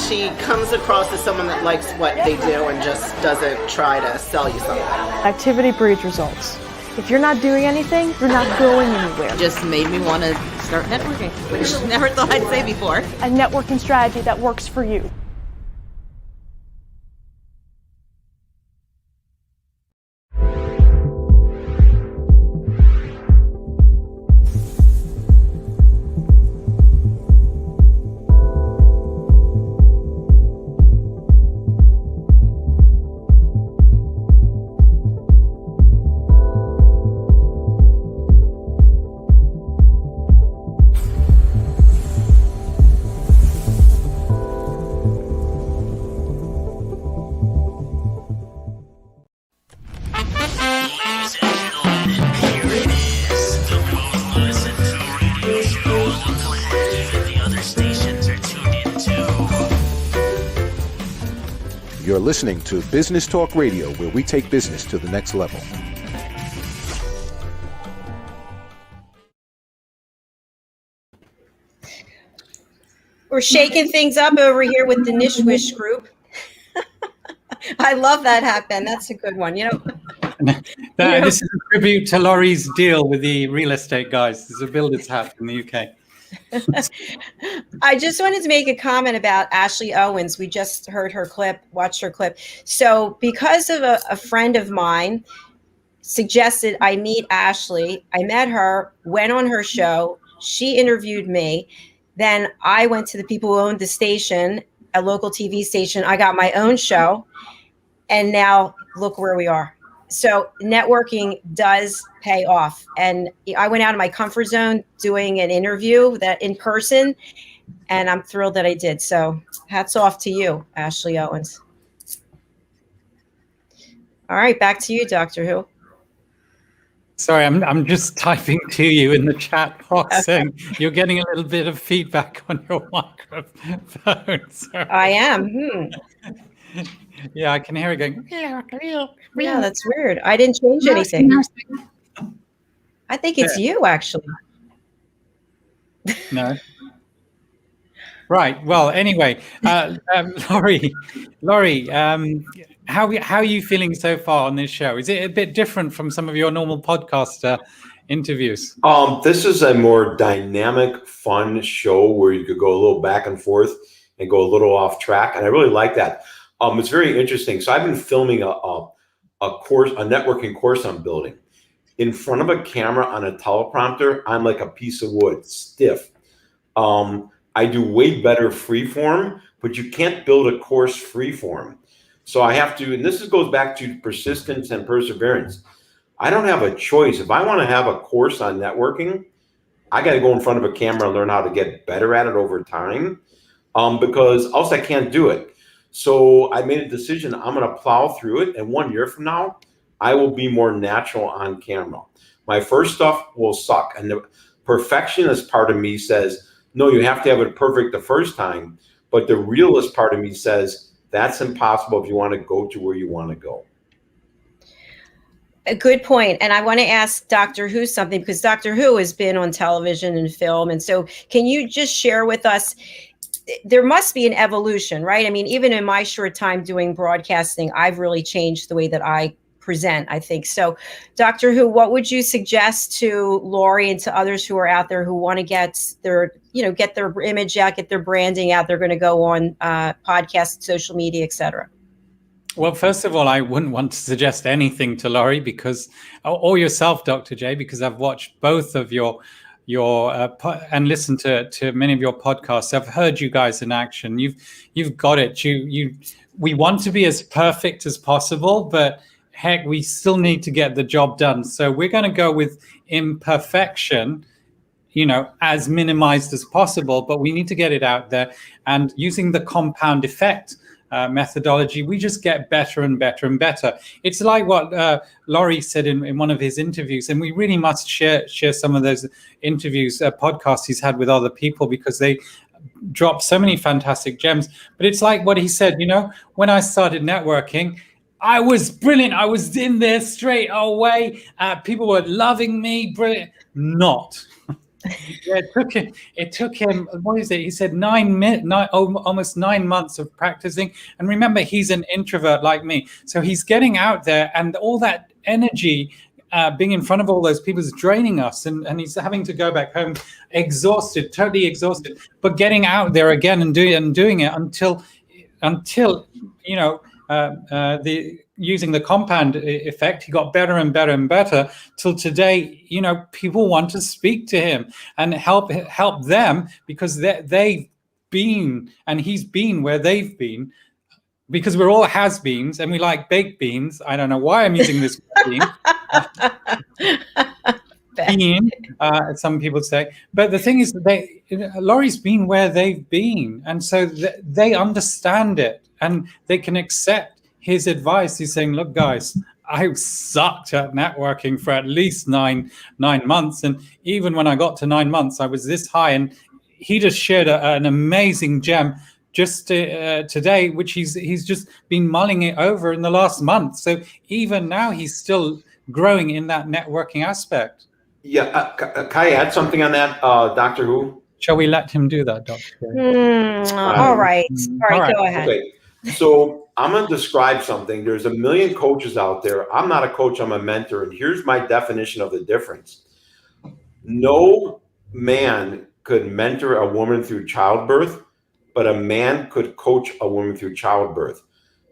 She comes across as someone that likes what they do and just doesn't try to sell you something. Activity breeds results. If you're not doing anything, you're not going anywhere. Just made me want to start networking, which I never thought I'd say before. A networking strategy that works for you. You're listening to Business Talk Radio, where we take business to the next level. We're shaking things up over here with the Niche Wish group. I love that hat, Ben. That's a good one. This is a tribute to Lorry's deal with the real estate guys. This is a builder's hat in the UK. I just wanted to make a comment about Ashley Owens. We just heard her clip, watched her clip. So because of a friend of mine suggested I meet Ashley, I met her, went on her show. She interviewed me. Then I went to the people who owned the station, a local TV station. I got my own show. And now look where we are. So networking does pay off. And I went out of my comfort zone doing an interview that in person, and I'm thrilled that I did. So hats off to you, Ashley Owens. All right, back to you, Dr. Who. Sorry, I'm just typing to you in the chat box saying you're getting a little bit of feedback on your microphone. Sorry. I am. Yeah, I can hear it going. Yeah, that's weird. I didn't change anything. I think it's you, actually. No. Right. Well, anyway, Lorry, how are you feeling so far on this show? Is it a bit different from some of your normal podcast interviews? This is a more dynamic, fun show where you could go a little back and forth and go a little off track, and I really like that. It's very interesting. So I've been filming a course, a networking course I'm building. In front of a camera on a teleprompter, I'm like a piece of wood, stiff. I do way better freeform, but you can't build a course freeform. So I have to, and this goes back to persistence and perseverance. I don't have a choice. If I want to have a course on networking, I got to go in front of a camera and learn how to get better at it over time, because else I can't do it. So I made a decision. I'm going to plow through it. And 1 year from now, I will be more natural on camera. My first stuff will suck. And the perfectionist part of me says, no, you have to have it perfect the first time. But the realist part of me says, that's impossible if you want to go to where you want to go. A good point. And I want to ask Dr. Who something, because Dr. Who has been on television and film. And so can you just share with us, there must be an evolution, right? I mean, even in my short time doing broadcasting, I've really changed the way that I present, I think. So Dr. Who, what would you suggest to Lorry and to others who are out there who want to get their image out, get their branding out? They're going to go on podcasts, social media, etc. Well, first of all, I wouldn't want to suggest anything to Lorry or yourself, Dr. J, because I've watched both of your and listened to many of your podcasts. I've heard you guys in action. You've got it. We want to be as perfect as possible, but heck, we still need to get the job done. So we're going to go with imperfection, as minimized as possible, but we need to get it out there. And using the compound effect methodology, we just get better and better and better. It's like what Lorry said in one of his interviews, and we really must share some of those interviews, podcasts he's had with other people, because they drop so many fantastic gems. But it's like what he said, when I started networking, I was brilliant. I was in there straight away. People were loving me. Brilliant. Not. Yeah, it took him. What is it? He said almost 9 months of practicing. And remember, he's an introvert like me, so he's getting out there, and all that energy, being in front of all those people, is draining us, and he's having to go back home exhausted, totally exhausted. But getting out there again and doing it until using the compound effect, he got better and better and better till today. People want to speak to him and help them, because they've been, and he's been where they've been, because we're all has-beens and we like baked beans. I don't know why I'm using this bean. Some people say, but the thing is that Lorry's been where they've been, and so they understand it and they can accept his advice. He's saying, look, guys, I sucked at networking for at least nine months. And even when I got to 9 months, I was this high. And he just shared an amazing gem. just today, which he's just been mulling it over in the last month. So even now, he's still growing in that networking aspect. Yeah, can I add something on that, Doctor Who? Shall we let him do that, Doctor? All right, go ahead. Okay, so I'm going to describe something. There's a million coaches out there. I'm not a coach, I'm a mentor. And here's my definition of the difference. No man could mentor a woman through childbirth, but a man could coach a woman through childbirth.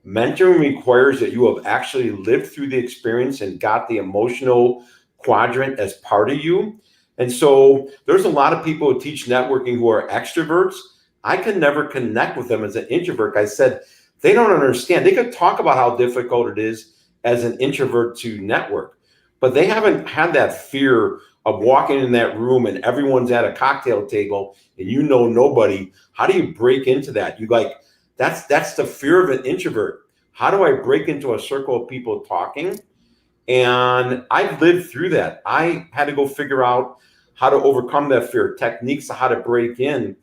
Mentoring requires that you have actually lived through the experience and got the emotional quadrant as part of you. And so there's a lot of people who teach networking who are extroverts. I can never connect with them as an introvert. I said, they don't understand. They could talk about how difficult it is as an introvert to network, but they haven't had that fear of walking in that room and everyone's at a cocktail table and you know nobody. How do you break into that? That's the fear of an introvert. How do I break into a circle of people talking? And I've lived through that. I had to go figure out how to overcome that fear, techniques of how to break in.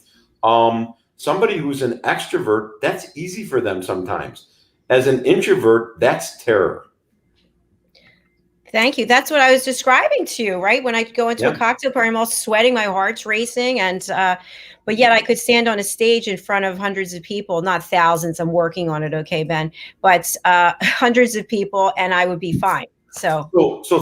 Somebody who's an extrovert, that's easy for them sometimes. As an introvert, that's terror. Thank you. That's what I was describing to you, right? When I go into a cocktail party, I'm all sweating, my heart's racing, and but yet I could stand on a stage in front of hundreds of people, not thousands. I'm working on it, okay, Ben, but hundreds of people, and I would be fine. So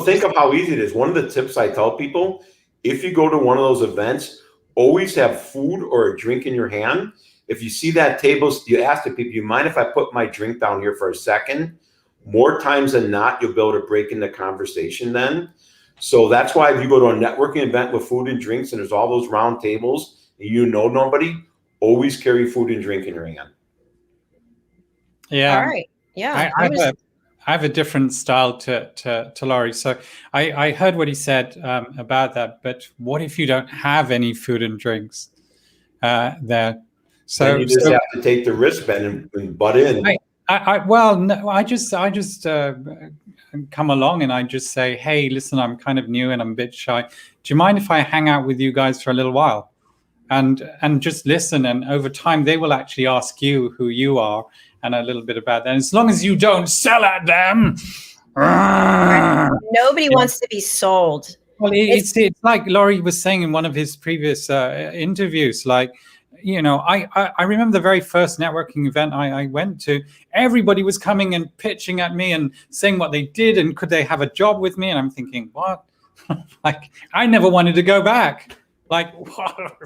think of how easy it is. One of the tips I tell people, if you go to one of those events, always have food or a drink in your hand. If you see that table, you ask the people, you mind if I put my drink down here for a second? More times than not, you'll be able to break into conversation then. So that's why if you go to a networking event with food and drinks and there's all those round tables and you know nobody, always carry food and drink in your hand. Yeah. All right. Yeah. I have a different style to Lorry. So I heard what he said about that, but what if you don't have any food and drinks there? So then you just have to take the risk, Ben, and butt in. I just come along and I just say, hey, listen, I'm kind of new and I'm a bit shy. Do you mind if I hang out with you guys for a little while? And just listen, and over time they will actually ask you who you are and a little bit about that. And as long as you don't sell at them. Nobody wants to be sold. Well, it's like Lorry was saying in one of his previous interviews, like, you know, I remember the very first networking event I went to, everybody was coming and pitching at me and saying what they did and could they have a job with me? And I'm thinking, what? Like, I never wanted to go back. Like, what?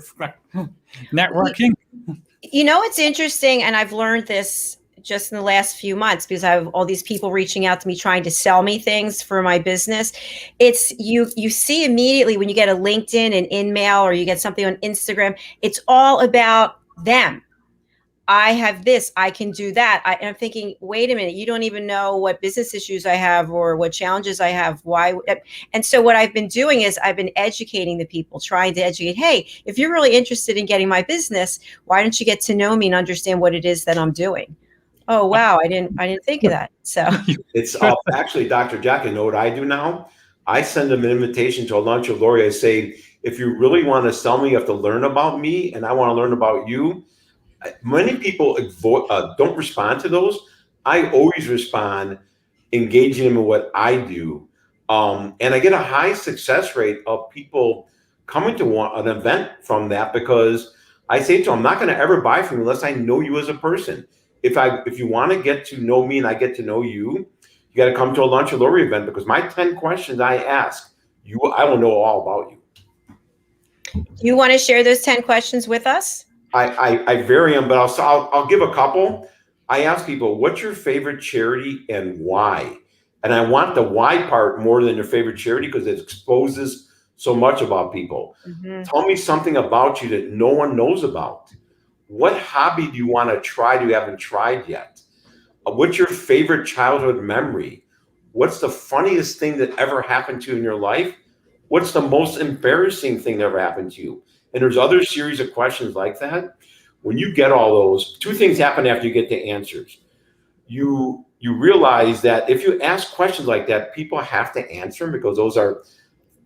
Networking? You know, it's interesting, and I've learned this just in the last few months because I have all these people reaching out to me trying to sell me things for my business. It's you see immediately when you get a LinkedIn, an InMail, or you get something on Instagram, it's all about them. I have this, I can do that. And I'm thinking, wait a minute, you don't even know what business issues I have or what challenges I have. Why? And so what I've been doing is I've been educating the people, trying to educate, hey, if you're really interested in getting my business, why don't you get to know me and understand what it is that I'm doing? Oh, wow. I didn't think of that. So it's actually, Dr. Jacalyn, you know what I do now? I send them an invitation to a lunch with Lorry. I say, if you really want to sell me, you have to learn about me and I want to learn about you. Many people don't respond to those. I always respond, engaging them in what I do. And I get a high success rate of people coming to an event from that because I say to them, I'm not going to ever buy from you unless I know you as a person. If you want to get to know me and I get to know you, you got to come to a Lunch with Lorry event because my 10 questions I ask, I will know all about you. You want to share those 10 questions with us? I vary them, but I'll give a couple. I ask people, what's your favorite charity and why? And I want the why part more than your favorite charity because it exposes so much about people. Mm-hmm. Tell me something about you that no one knows about. What hobby do you want to try you haven't tried yet? What's your favorite childhood memory? What's the funniest thing that ever happened to you in your life? What's the most embarrassing thing that ever happened to you? And there's other series of questions like that. When you get all those, two things happen after you get the answers. You realize that if you ask questions like that, people have to answer them because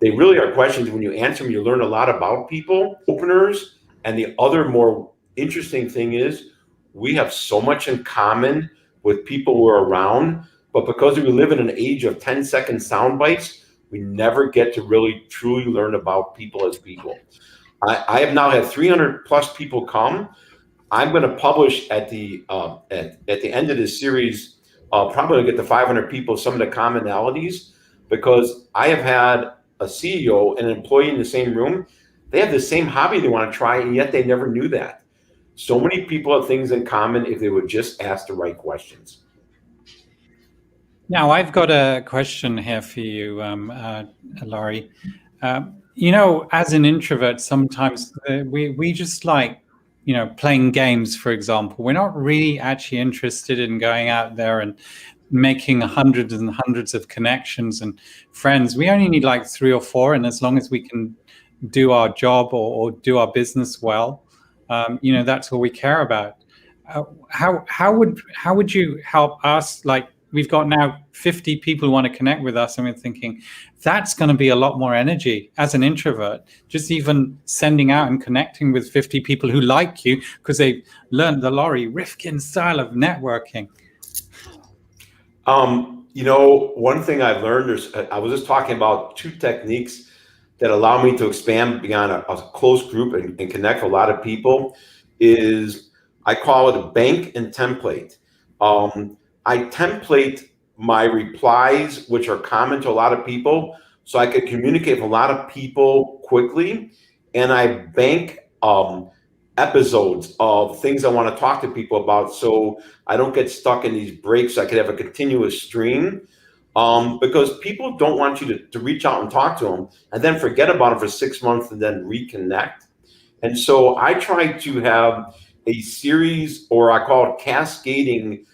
they really are questions. When you answer them, you learn a lot about people, openers. And the other more interesting thing is we have so much in common with people we're around, but because we live in an age of 10-second sound bites, we never get to really truly learn about people as people. I have now had 300 plus people come. I'm going to publish at the end of this series, probably going to get to 500 people, some of the commonalities, because I have had a CEO and an employee in the same room. They have the same hobby they want to try, and yet they never knew that. So many people have things in common if they would just ask the right questions. Now, I've got a question here for you, Lorry. As an introvert, sometimes we just like, playing games, for example. We're not really actually interested in going out there and making hundreds and hundreds of connections and friends. We only need like 3 or 4, and as long as we can do our job or do our business well, that's all we care about. How would you help us? Like, we've got now 50 people who want to connect with us, and we're thinking that's going to be a lot more energy as an introvert, just even sending out and connecting with 50 people who like you because they've learned the Lorry Rifkin style of networking. One thing I've learned is I was just talking about 2 techniques that allow me to expand beyond a close group and connect with a lot of people. Is I call it a bank and template. I template my replies, which are common to a lot of people, so I could communicate with a lot of people quickly. And I bank episodes of things I want to talk to people about, so I don't get stuck in these breaks. I could have a continuous stream, because people don't want you to reach out and talk to them and then forget about them for 6 months and then reconnect. And so I try to have a series, or I call it cascading,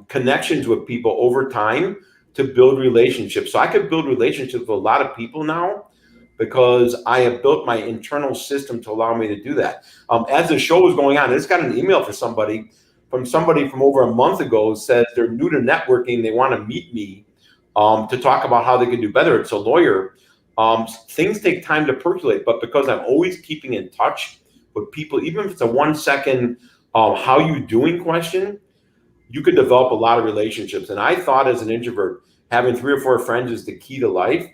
connections with people over time to build relationships. So I could build relationships with a lot of people now because I have built my internal system to allow me to do that. As the show was going on, I just got an email from somebody from over a month ago, says they're new to networking. They want to meet me to talk about how they can do better. It's a lawyer. Things take time to percolate, but because I'm always keeping in touch with people, even if it's a 1 second how you doing question, you could develop a lot of relationships. And I thought, as an introvert, having 3 or 4 friends is the key to life.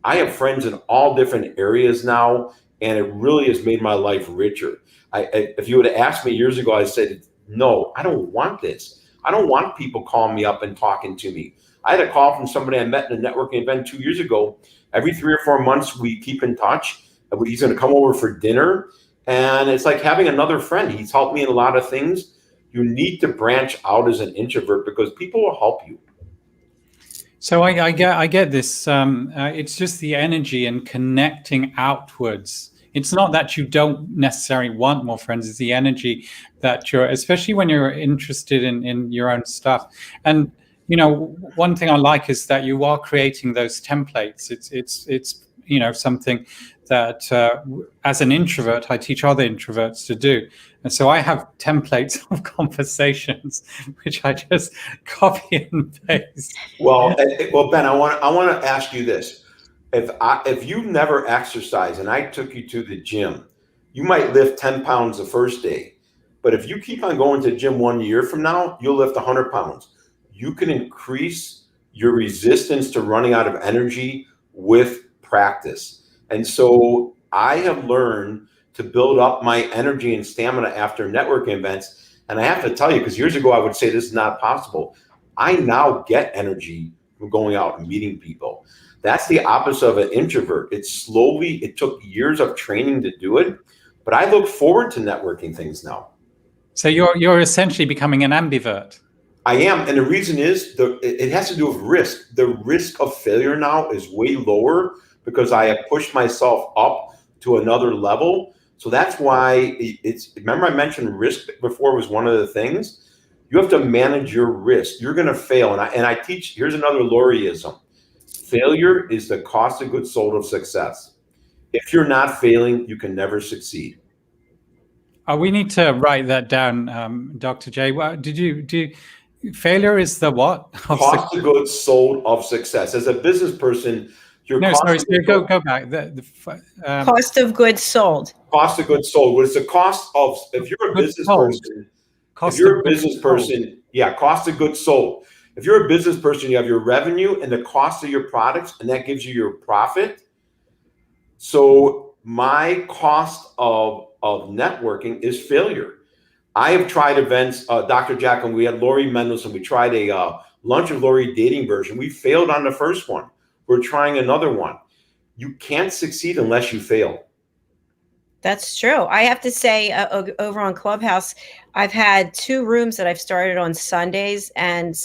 I have friends in all different areas now, and it really has made my life richer. If you would have asked me years ago, I said, no, I don't want this. I don't want people calling me up and talking to me. I had a call from somebody I met in a networking event 2 years ago. Every 3 or 4 months, we keep in touch. He's going to come over for dinner. And it's like having another friend. He's helped me in a lot of things. You need to branch out as an introvert because people will help you. So I get this. It's just the energy and connecting outwards. It's not that you don't necessarily want more friends. It's the energy that you're, especially when you're interested in your own stuff. And one thing I like is that you are creating those templates. It's something that as an introvert, I teach other introverts to do. And so I have templates of conversations, which I just copy and paste. Well, Ben, I want to ask you this. If you never exercise and I took you to the gym, you might lift 10 pounds the first day. But if you keep on going to the gym 1 year from now, you'll lift 100 pounds. You can increase your resistance to running out of energy with practice. And so I have learned to build up my energy and stamina after networking events. And I have to tell you, because years ago I would say this is not possible. I now get energy from going out and meeting people. That's the opposite of an introvert. It took years of training to do it, but I look forward to networking things now. So you're essentially becoming an ambivert. I am, and the reason is it has to do with risk. The risk of failure now is way lower because I have pushed myself up to another level. So that's why remember I mentioned risk before was one of the things. You have to manage your risk. You're going to fail. And I teach, here's another Lorryism. Failure is the cost of goods sold of success. If you're not failing, you can never succeed. We need to write that down, Dr. J. Well, failure is the what? Cost of goods sold of success. As a business person, go back. Cost of goods sold. Cost of goods sold. What is the cost of, if you're a business person, Cost if you're a of goods business sold. person, cost of goods sold. If you're a business person, you have your revenue and the cost of your products, and that gives you your profit. So my cost of networking is failure. I have tried events, Dr. Jacalyn, we had Lori Mendelson. We tried a Lunch with Lori dating version. We failed on the first one. We're trying another one. You can't succeed unless you fail. That's true. I have to say, over on Clubhouse, I've had 2 rooms that I've started on Sundays, and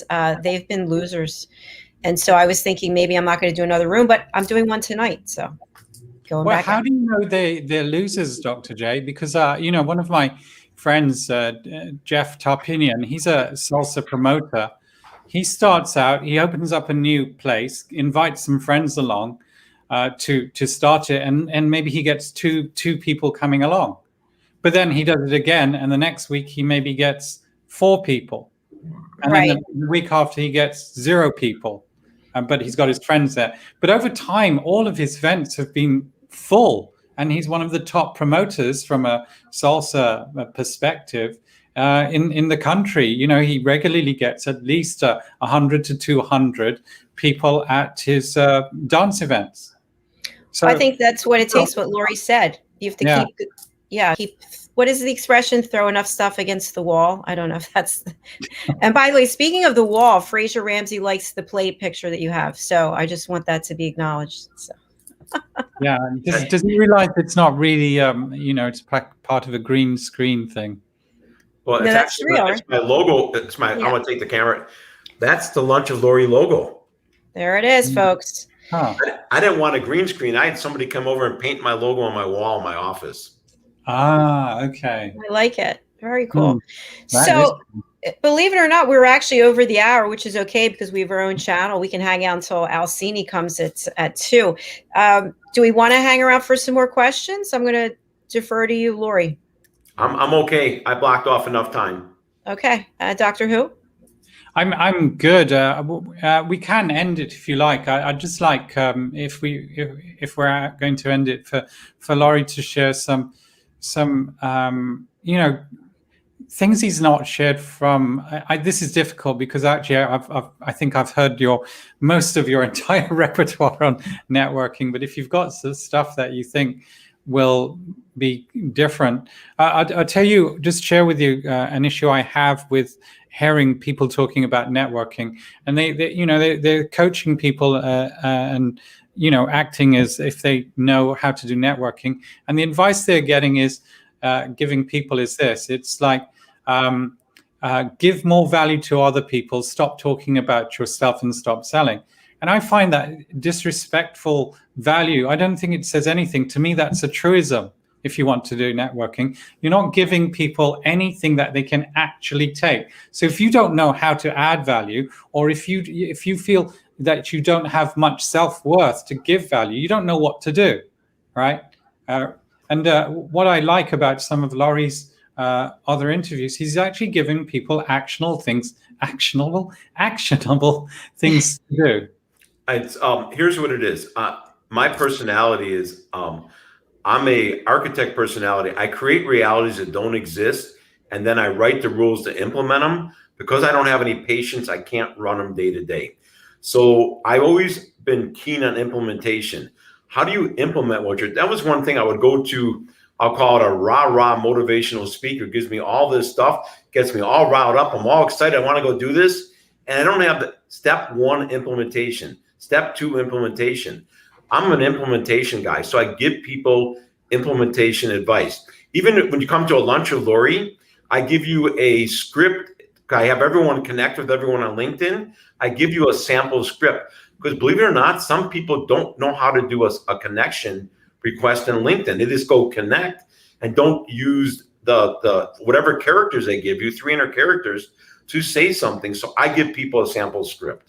they've been losers. And so I was thinking maybe I'm not going to do another room, but I'm doing one tonight. So going Well, back. how do you know they're losers, Dr. J? Because one of my friends, Jeff Tarpinian, he's a salsa promoter. He starts out, he opens up a new place, invites some friends along to start it, and maybe he gets two people coming along. But then he does it again, and the next week he maybe gets 4 people, and then the week after he gets 0 people. But he's got his friends there. But over time, all of his events have been full, and he's one of the top promoters from a salsa perspective in the country. He regularly gets at least 100 to 200 people at his dance events. So I think that's what it takes. What Lori said, you have to keep. What is the expression? Throw enough stuff against the wall. I don't know if that's. And by the way, speaking of the wall, Fraser Ramsey likes the plate picture that you have. So I just want that to be acknowledged. So. Yeah, does he realize it's not really, it's part of a green screen thing? Well, it's actually real, it's my logo. I'm going to take the camera. That's the Lunch of Lori logo. There it is, folks. Huh. I didn't want a green screen. I had somebody come over and paint my logo on my wall in my office. Ah, okay. I like it. Very cool. So, believe it or not, we're actually over the hour, which is okay because we have our own channel. We can hang out until Alcini comes at 2. Do we want to hang around for some more questions? I'm going to defer to you, Lori. I'm okay. I blocked off enough time. Okay. Dr. Who? I'm good. We can end it if you like. I'd just like if we're going to end it for Lorry to share some things he's not shared from. This is difficult because actually I think I've heard most of your entire repertoire on networking. But if you've got some stuff that you think will be different, I'll tell you, just share with you an issue I have with hearing people talking about networking, and they're coaching people and acting as if they know how to do networking, and the advice they're getting is giving people is this: it's like give more value to other people, stop talking about yourself, and stop selling. And I find that disrespectful value. I don't think it says anything. To me, that's a truism. If you want to do networking, you're not giving people anything that they can actually take. So if you don't know how to add value, or if you feel that you don't have much self-worth to give value, you don't know what to do, right? And what I like about some of Lorry's other interviews, he's actually giving people actionable things things to do. It's here's what it is. My personality is I'm a architect personality. I create realities that don't exist, and then I write the rules to implement them. Because I don't have any patience, I can't run them day to day. So I've always been keen on implementation. How do you implement what that was one thing I would go to. I'll call it a rah-rah motivational speaker. Gives me all this stuff, gets me all riled up. I'm all excited. I want to go do this. And I don't have the step 1 implementation, step 2 implementation. I'm an implementation guy. So I give people implementation advice. Even when you come to a lunch with Lori, I give you a script. I have everyone connect with everyone on LinkedIn. I give you a sample script because believe it or not, some people don't know how to do a connection request in LinkedIn. They just go connect and don't use the whatever characters they give you, 300 characters, to say something. So I give people a sample script.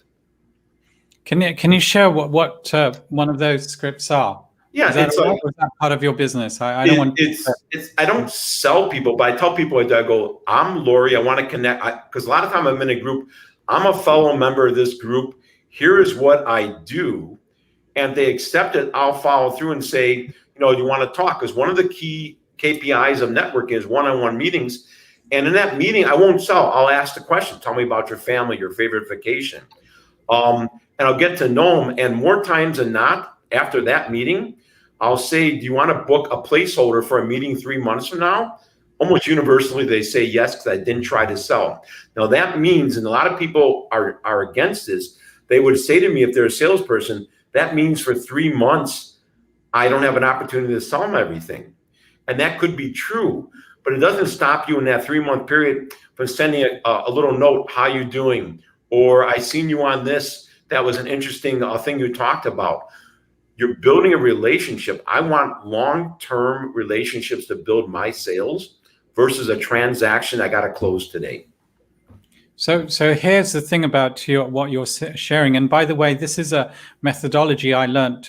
Can you share what one of those scripts are? Yeah, is that part of your business? I don't want. I don't sell people, but I tell people I go, I'm Lori. I want to connect because a lot of time I'm in a group. I'm a fellow member of this group. Here is what I do, and they accept it. I'll follow through and say, you want to talk, because one of the key KPIs of networking is one-on-one meetings. And in that meeting, I won't sell. I'll ask the question, tell me about your family, your favorite vacation. And I'll get to know them. And more times than not, after that meeting, I'll say, do you want to book a placeholder for a meeting 3 months from now? Almost universally, they say yes, because I didn't try to sell. Now that means, and a lot of people are against this, they would say to me, if they're a salesperson, that means for 3 months, I don't have an opportunity to sell them everything. And that could be true, but it doesn't stop you in that 3-month period from sending a little note, how you doing? Or I seen you on this. That was an interesting thing you talked about. You're building a relationship. I want long-term relationships to build my sales versus a transaction I got to close today. So here's the thing about what you're sharing. And by the way, this is a methodology I learned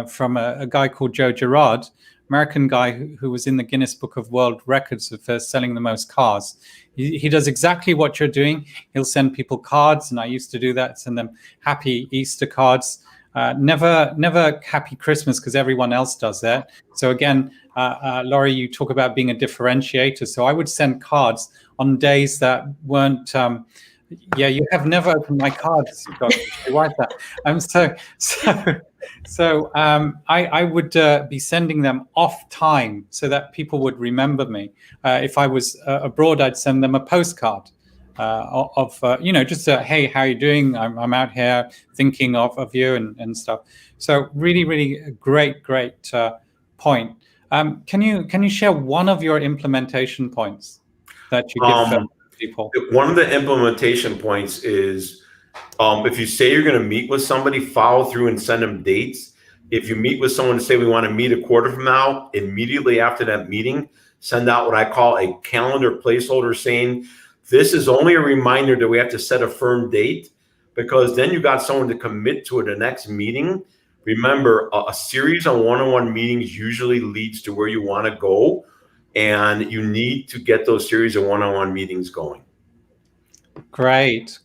from a guy called Joe Girard, American guy who was in the Guinness Book of World Records for selling the most cars. He does exactly what you're doing. He'll send people cards, and I used to do that, send them happy Easter cards. Never happy Christmas, because everyone else does that. So again, Lorry, you talk about being a differentiator. So I would send cards on days that weren't. You have never opened my cards. Why is that? I would be sending them off time so that people would remember me. If I was abroad, I'd send them a postcard. Just hey, how you doing? I'm out here thinking of you and stuff. So really great point. Can you share one of your implementation points that you give people? One of the implementation points is if you say you're going to meet with somebody, follow through and send them dates. If you meet with someone and say we want to meet a quarter from now, immediately after that meeting, send out what I call a calendar placeholder saying, this is only a reminder that we have to set a firm date, because then you got someone to commit to the next meeting. Remember, a series of one-on-one meetings usually leads to where you want to go, and you need to get those series of one-on-one meetings going. Great.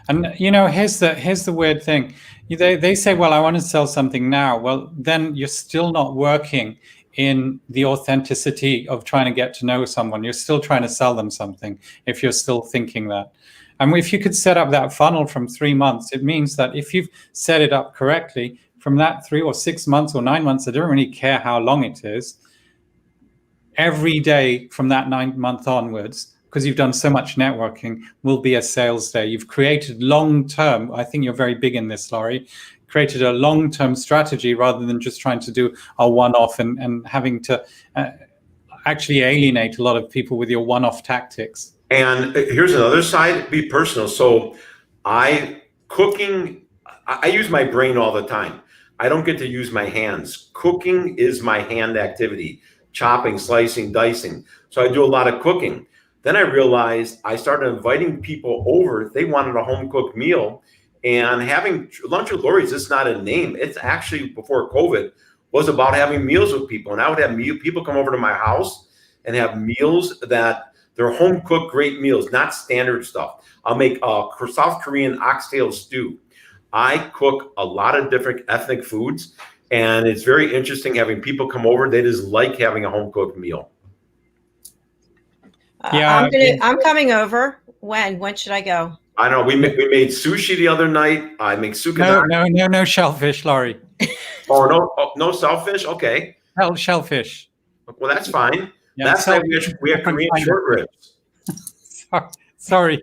And here's the weird thing. They say, well, I want to sell something now. Well, then you're still not working in the authenticity of trying to get to know someone. You're still trying to sell them something if you're still thinking that. And if you could set up that funnel from 3 months, it means that if you've set it up correctly, from that 3 or 6 months or 9 months, I don't really care how long it is, every day from that 9th month onwards, because you've done so much networking, will be a sales day. You've created long-term, I think you're very big in this, Lorry, created a long-term strategy rather than just trying to do a one-off and having to actually alienate a lot of people with your one-off tactics. And here's another side, be personal. So I use my brain all the time. I don't get to use my hands. Cooking is my hand activity, chopping, slicing, dicing. So I do a lot of cooking. Then I realized I started inviting people over. They wanted a home-cooked meal. And having lunch with Lorry's is not a name. It's actually, before COVID, was about having meals with people. And I would have people come over to my house and have meals that they're home-cooked great meals, not standard stuff. I'll make South Korean oxtail stew. I cook a lot of different ethnic foods, and it's very interesting having people come over. They just like having a home-cooked meal. I'm coming over. When should I go? I don't know. We made sushi the other night. I make sukiyaki. No shellfish, Lorry. No shellfish. Okay. Shellfish. Well, that's fine. Yeah, that's why we have Korean short ribs. Sorry.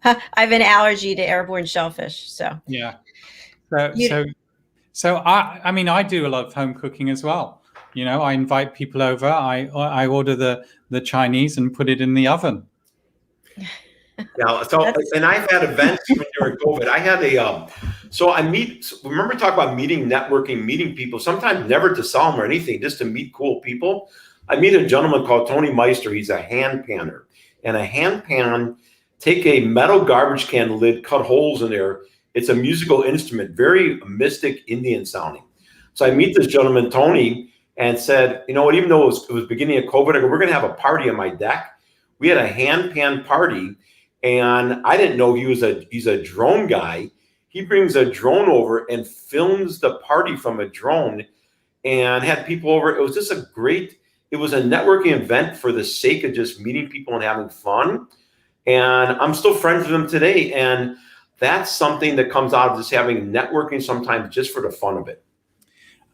I have an allergy to airborne shellfish, so yeah. So I do a lot of home cooking as well. I invite people over. I order the Chinese and put it in the oven. Yeah. And I've had events during COVID. I had remember talk about meeting, networking, meeting people, sometimes never to sell them or anything, just to meet cool people. I meet a gentleman called Tony Meister. He's a hand panner. And a hand pan, take a metal garbage can lid, cut holes in there. It's a musical instrument, very mystic Indian sounding. So I meet this gentleman, Tony, and said, you know what, even though it was beginning of COVID, I go, we're going to have a party on my deck. We had a hand pan party, and I didn't know he's a drone guy. He brings a drone over and films the party from a drone and had people over. It was just a great It was a networking event for the sake of just meeting people and having fun. And I'm still friends with them today. And that's something that comes out of just having networking sometimes just for the fun of it.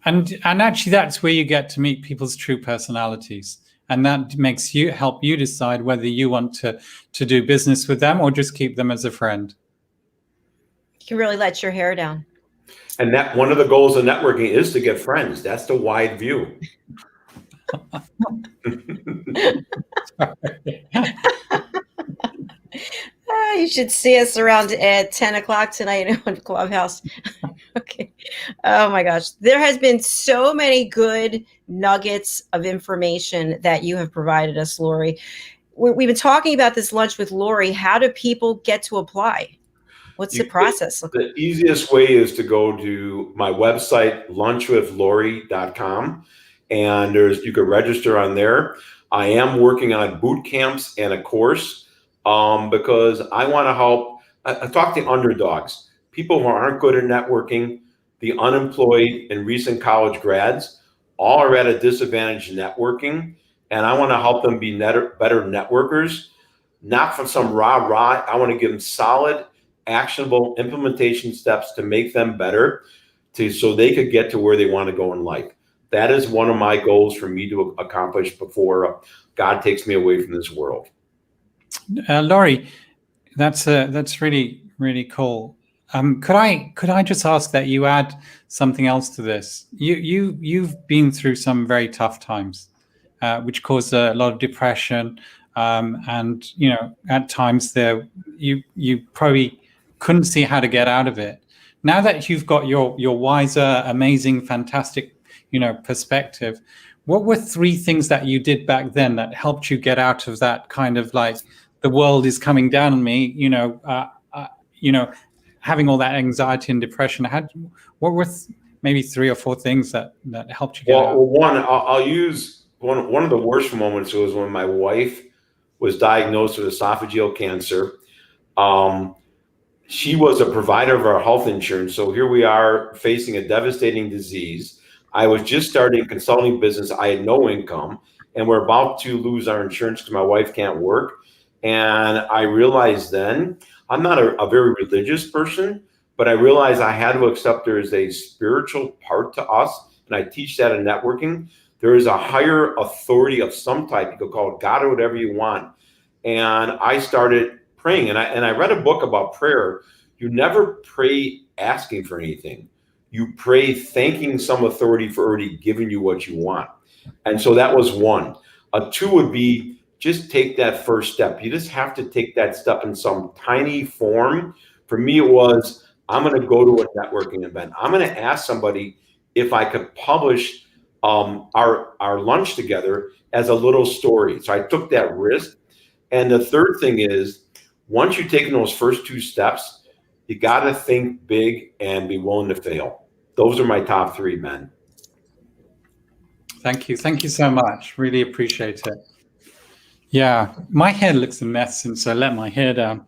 And actually, that's where you get to meet people's true personalities. And that makes you help you decide whether you want to do business with them or just keep them as a friend. You can really let your hair down. And that one of the goals of networking is to get friends. That's the wide view. You should see us around at 10 o'clock tonight on Clubhouse. Okay. Oh my gosh. There has been so many good nuggets of information that you have provided us, Lorry. We've been talking about this lunch with Lorry. How do people get to apply? What's the process look like? The easiest way is to go to my website, lunchwithlorry.com, and you can register on there. I am working on boot camps and a course because I want to help. I talk to underdogs, people who aren't good at networking, the unemployed and recent college grads, all are at a disadvantage in networking, and I want to help them be better networkers, not from some rah-rah. I want to give them solid, actionable implementation steps to make them better so they could get to where they want to go in life. That is one of my goals for me to accomplish before God takes me away from this world. Lorry, that's really, really cool. Could I just ask that you add something else to this? You've been through some very tough times, which caused a lot of depression, and at times you probably couldn't see how to get out of it. Now that you've got your wiser, amazing, fantastic, perspective, what were 3 things that you did back then that helped you get out of that kind of like the world is coming down on me, having all that anxiety and depression? What were maybe 3 or 4 things that helped you get out? Well, one, I'll use one of the worst moments was when my wife was diagnosed with esophageal cancer. She was a provider of our health insurance. So here we are facing a devastating disease. I was just starting a consulting business. I had no income, and we're about to lose our insurance because my wife can't work. And I realized then, I'm not a very religious person, but I realized I had to accept there is a spiritual part to us. And I teach that in networking. There is a higher authority of some type. You could call it God or whatever you want. And I started praying. And I read a book about prayer. You never pray asking for anything. You pray thanking some authority for already giving you what you want. And so that was one. 2 would be just take that first step. You just have to take that step in some tiny form. For me, it was, I'm going to go to a networking event. I'm going to ask somebody if I could publish our lunch together as a little story. So I took that risk. And the third thing is, once you've taken those first 2 steps, you got to think big and be willing to fail. Those are my top 3, man. Thank you. Thank you so much. Really appreciate it. Yeah, my hair looks a mess since I let my hair down.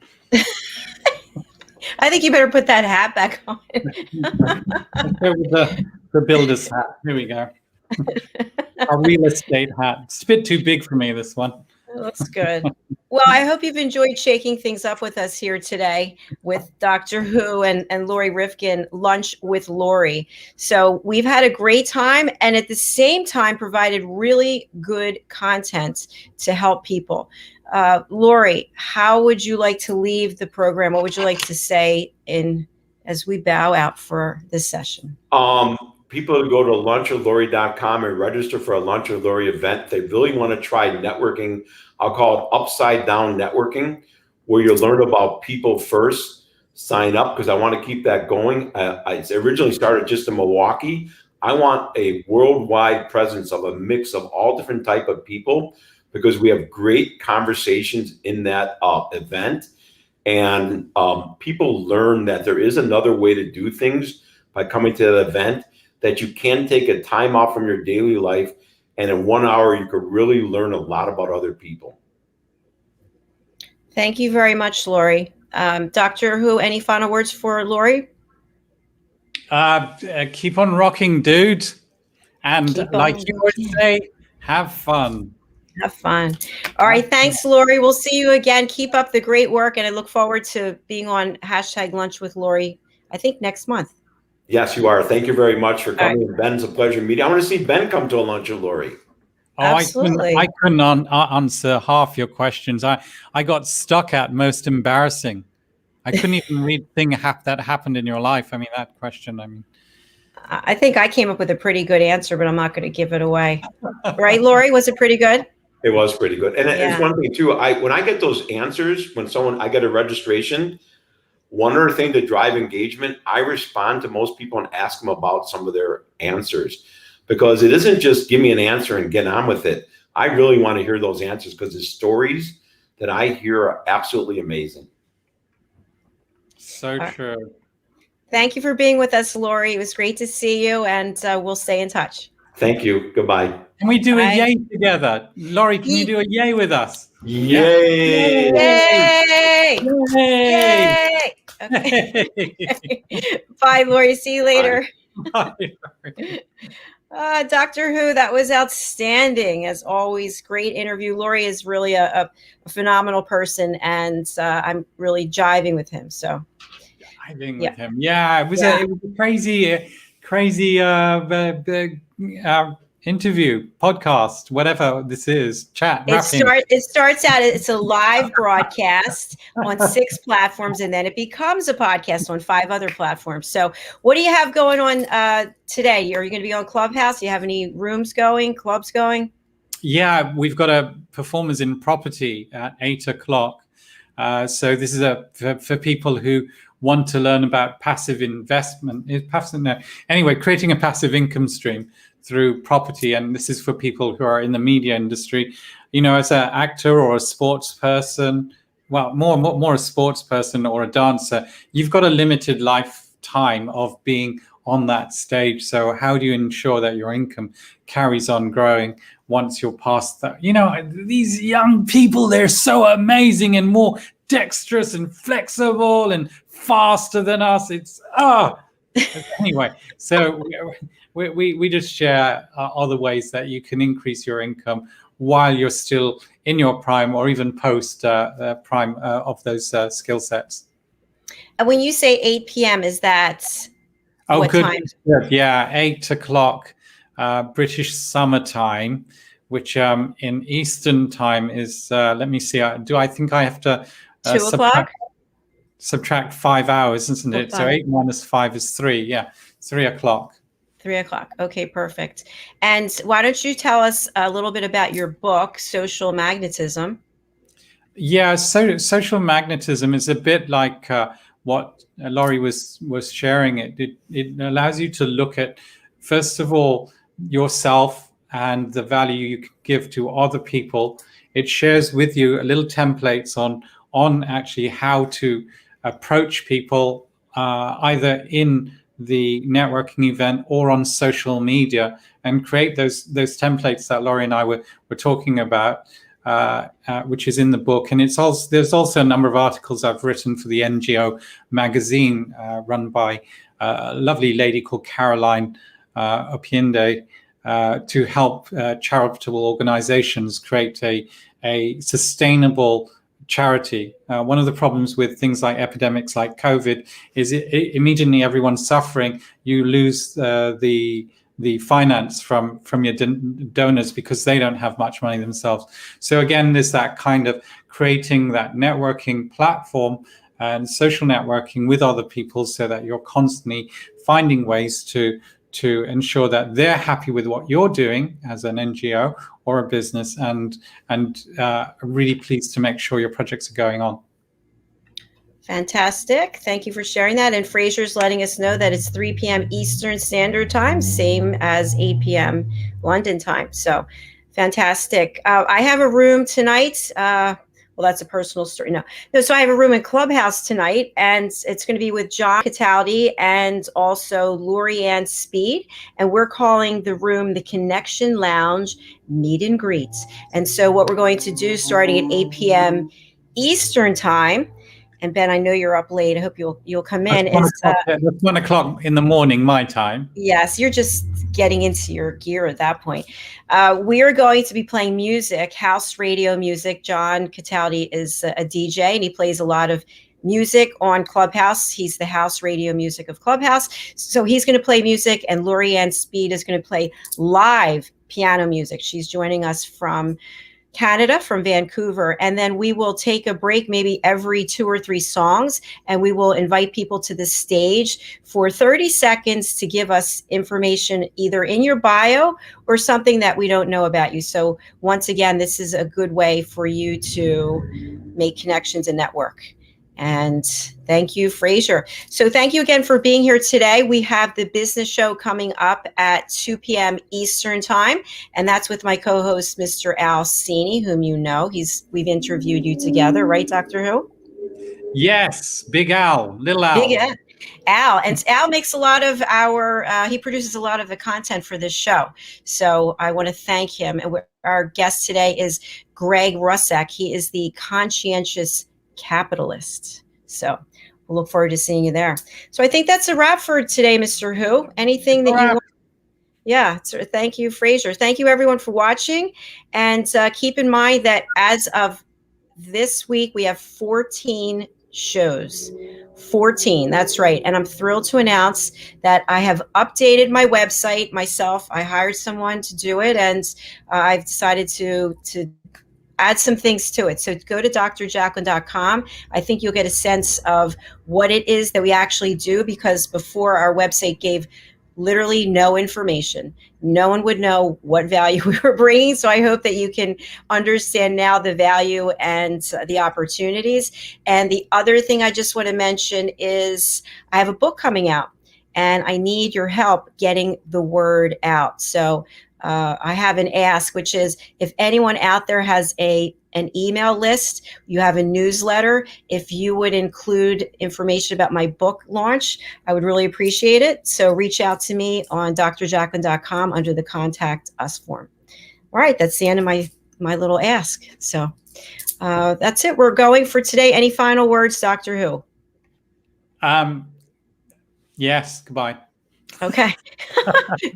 I think you better put that hat back on. the builder's hat. Here we go. A real estate hat. It's a bit too big for me, this one. Looks good. Well, I hope you've enjoyed shaking things up with us here today with Dr. Who and Lorry Rifkin, Lunch with Lorry. So we've had a great time and at the same time provided really good content to help people. Lorry, how would you like to leave the program? What would you like to say as we bow out for this session? People who go to lunchwithlorry.com and register for a Lunch with Lorry event, they really want to try networking. I'll call it upside down networking, where you learn about people first. Sign up because I want to keep that going. I originally started just in Milwaukee. I want a worldwide presence of a mix of all different type of people because we have great conversations in that event. And people learn that there is another way to do things by coming to that event, that you can take a time off from your daily life, and in 1 hour, you could really learn a lot about other people. Thank you very much, Lorry. Dr. Who, any final words for Lorry? Keep on rocking, dude. And like you would say, Have fun. Have fun. All right. Thanks, Lori. We'll see you again. Keep up the great work. And I look forward to being on #Lunch with Lori, I think next month. Yes, you are. Thank you very much for All coming. Ben, it's a pleasure meeting. I want to see Ben come to a lunch with Lori. Absolutely. I couldn't answer half your questions. I got stuck at most embarrassing. I couldn't even read thing that happened in your life. I mean, that question, I mean. I think I came up with a pretty good answer, but I'm not going to give it away. Right, Lori? Was it pretty good? It was pretty good. And Yeah. it's one thing too, when I get those answers, when I get a registration, one other thing to drive engagement, I respond to most people and ask them about some of their answers, because it isn't just give me an answer and get on with it. I really want to hear those answers, because the stories that I hear are absolutely amazing. So true. Thank you for being with us, Lori. It was great to see you, and we'll stay in touch. Thank you. Goodbye. Can we do a yay together? Lori, can you do a yay with us? Yay! Yay! Yay! Okay. Bye, Lori. See you later. Bye. Doctor Who, that was outstanding. As always, great interview. Lori is really a phenomenal person, and I'm really jiving with him. So, with him. Yeah, it was a crazy interview, podcast, whatever this is, chat. It starts out, it's a live broadcast on 6 platforms, and then it becomes a podcast on 5 other platforms. So what do you have going on today? Are you going to be on Clubhouse? Do you have any rooms going, clubs going? Yeah, we've got a performers in property at 8:00. So this is for people who want to learn about passive investment. Anyway, creating a passive income stream through property, and this is for people who are in the media industry. You know, as an actor or a sports person, well, more a sports person or a dancer, you've got a limited lifetime of being on that stage. So how do you ensure that your income carries on growing once you're past that? You know, these young people, they're so amazing and more dexterous and flexible and faster than us. It's anyway, so we just share other ways that you can increase your income while you're still in your prime, or even post prime of those skill sets. And when you say 8 p.m., is that what good. time? Yeah, 8:00 British summer time, which in Eastern time is, let me see, I think I have to 2 o'clock? Subtract 5 hours, isn't it? So 8 minus 5 is 3. Yeah, 3 o'clock. 3 o'clock. Okay, perfect. And why don't you tell us a little bit about your book, Social Magnetism? Yeah, so social magnetism is a bit like what Lori was sharing. It allows you to look at, first of all, yourself and the value you give to other people. It shares with you a little templates on actually how to approach people either in the networking event or on social media, and create those templates that Lori and I were talking about, which is in the book. And there's also a number of articles I've written for the NGO magazine, run by a lovely lady called Caroline Opiende, to help charitable organizations create a sustainable charity. One of the problems with things like epidemics like COVID is immediately everyone's suffering. You lose the finance from your donors because they don't have much money themselves. So again, there's that kind of creating that networking platform and social networking with other people, so that you're constantly finding ways to ensure that they're happy with what you're doing as an NGO or a business, and really pleased to make sure your projects are going on. Fantastic. Thank you for sharing that. And Fraser's letting us know that it's 3 p.m. Eastern Standard Time, same as 8 p.m. London time. So fantastic. I have a room tonight. Well, that's a personal story. No, so I have a room in Clubhouse tonight, and it's going to be with John Cataldi and also Lori Ann Speed. And we're calling the room the Connection Lounge Meet and Greets. And so what we're going to do, starting at 8 p.m. Eastern time, And Ben, I know you're up late. I hope you'll come in. That's 1 o'clock in the morning, my time. Yes, you're just getting into your gear at that point. We are going to be playing music, house radio music. John Cataldi is a DJ, and he plays a lot of music on Clubhouse. He's the house radio music of Clubhouse. So he's going to play music, and Lori Ann Speed is going to play live piano music. She's joining us from Canada, from Vancouver. And then we will take a break, maybe every 2 or 3 songs, and we will invite people to the stage for 30 seconds to give us information either in your bio or something that we don't know about you. So once again, this is a good way for you to make connections and network. And thank you, Fraser. So thank you again for being here today. We have the business show coming up at 2 p.m. Eastern time, and that's with my co-host, Mr. Al Cini, whom you know. We've interviewed you together, right, Dr. Who? Yes, Big Al, Little Al. Big Al. And Al makes a lot of he produces a lot of the content for this show. So I want to thank him. And our guest today is Greg Russack. He is the conscientious capitalist. So we'll look forward to seeing you there. So I think that's a wrap for today, Mr. Who. Anything that you want? Yeah. So thank you, Fraser. Thank you, everyone, for watching. And keep in mind that as of this week, we have 14 shows. 14. That's right. And I'm thrilled to announce that I have updated my website myself. I hired someone to do it, and I've decided to add some things to it. So go to drjacalyn.com. I think you'll get a sense of what it is that we actually do, because before our website gave literally no information. No one would know what value we were bringing. So I hope that you can understand now the value and the opportunities. And the other thing I just want to mention is I have a book coming out, and I need your help getting the word out. So I have an ask, which is if anyone out there has an email list, you have a newsletter, if you would include information about my book launch, I would really appreciate it. So reach out to me on drjacalyn.com under the Contact Us form. All right, that's the end of my little ask. So that's it. We're going for today. Any final words, Dr. Who? Yes, goodbye. Okay.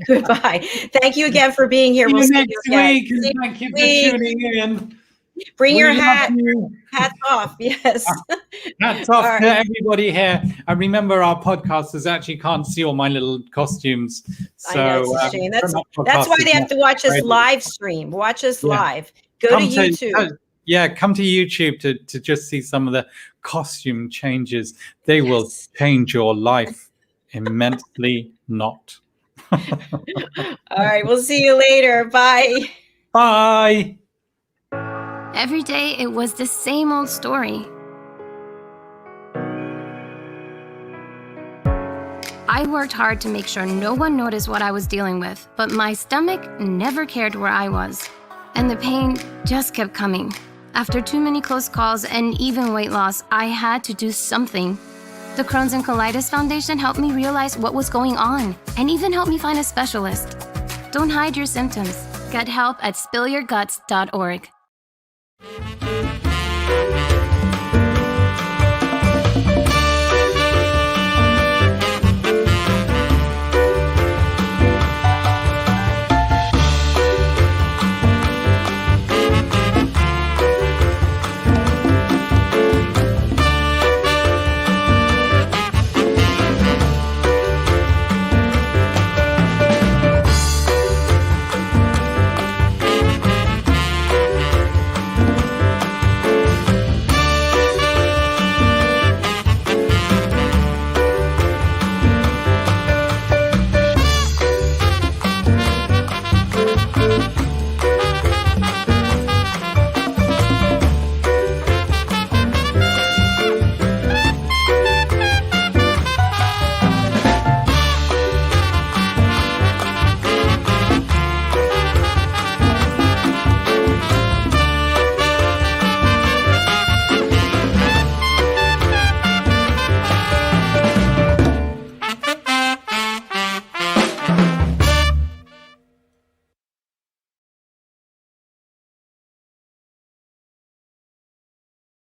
Goodbye. Thank you again for being here. See you next week. Thank you for tuning in. Bring your hat. Hats off. Yes. Hats off to everybody here. And remember, our podcasters actually can't see all my little costumes. So I know, it's a shame. That's why they have to watch us live stream. Watch us live. Go to YouTube. Come to YouTube to just see some of the costume changes. They will change your life. Immensely not. All right, we'll see you later. Bye. Bye. Every day it was the same old story. I worked hard to make sure no one noticed what I was dealing with, but my stomach never cared where I was. And the pain just kept coming. After too many close calls and even weight loss, I had to do something. The Crohn's and Colitis Foundation helped me realize what was going on and even helped me find a specialist. Don't hide your symptoms. Get help at spillyourguts.org.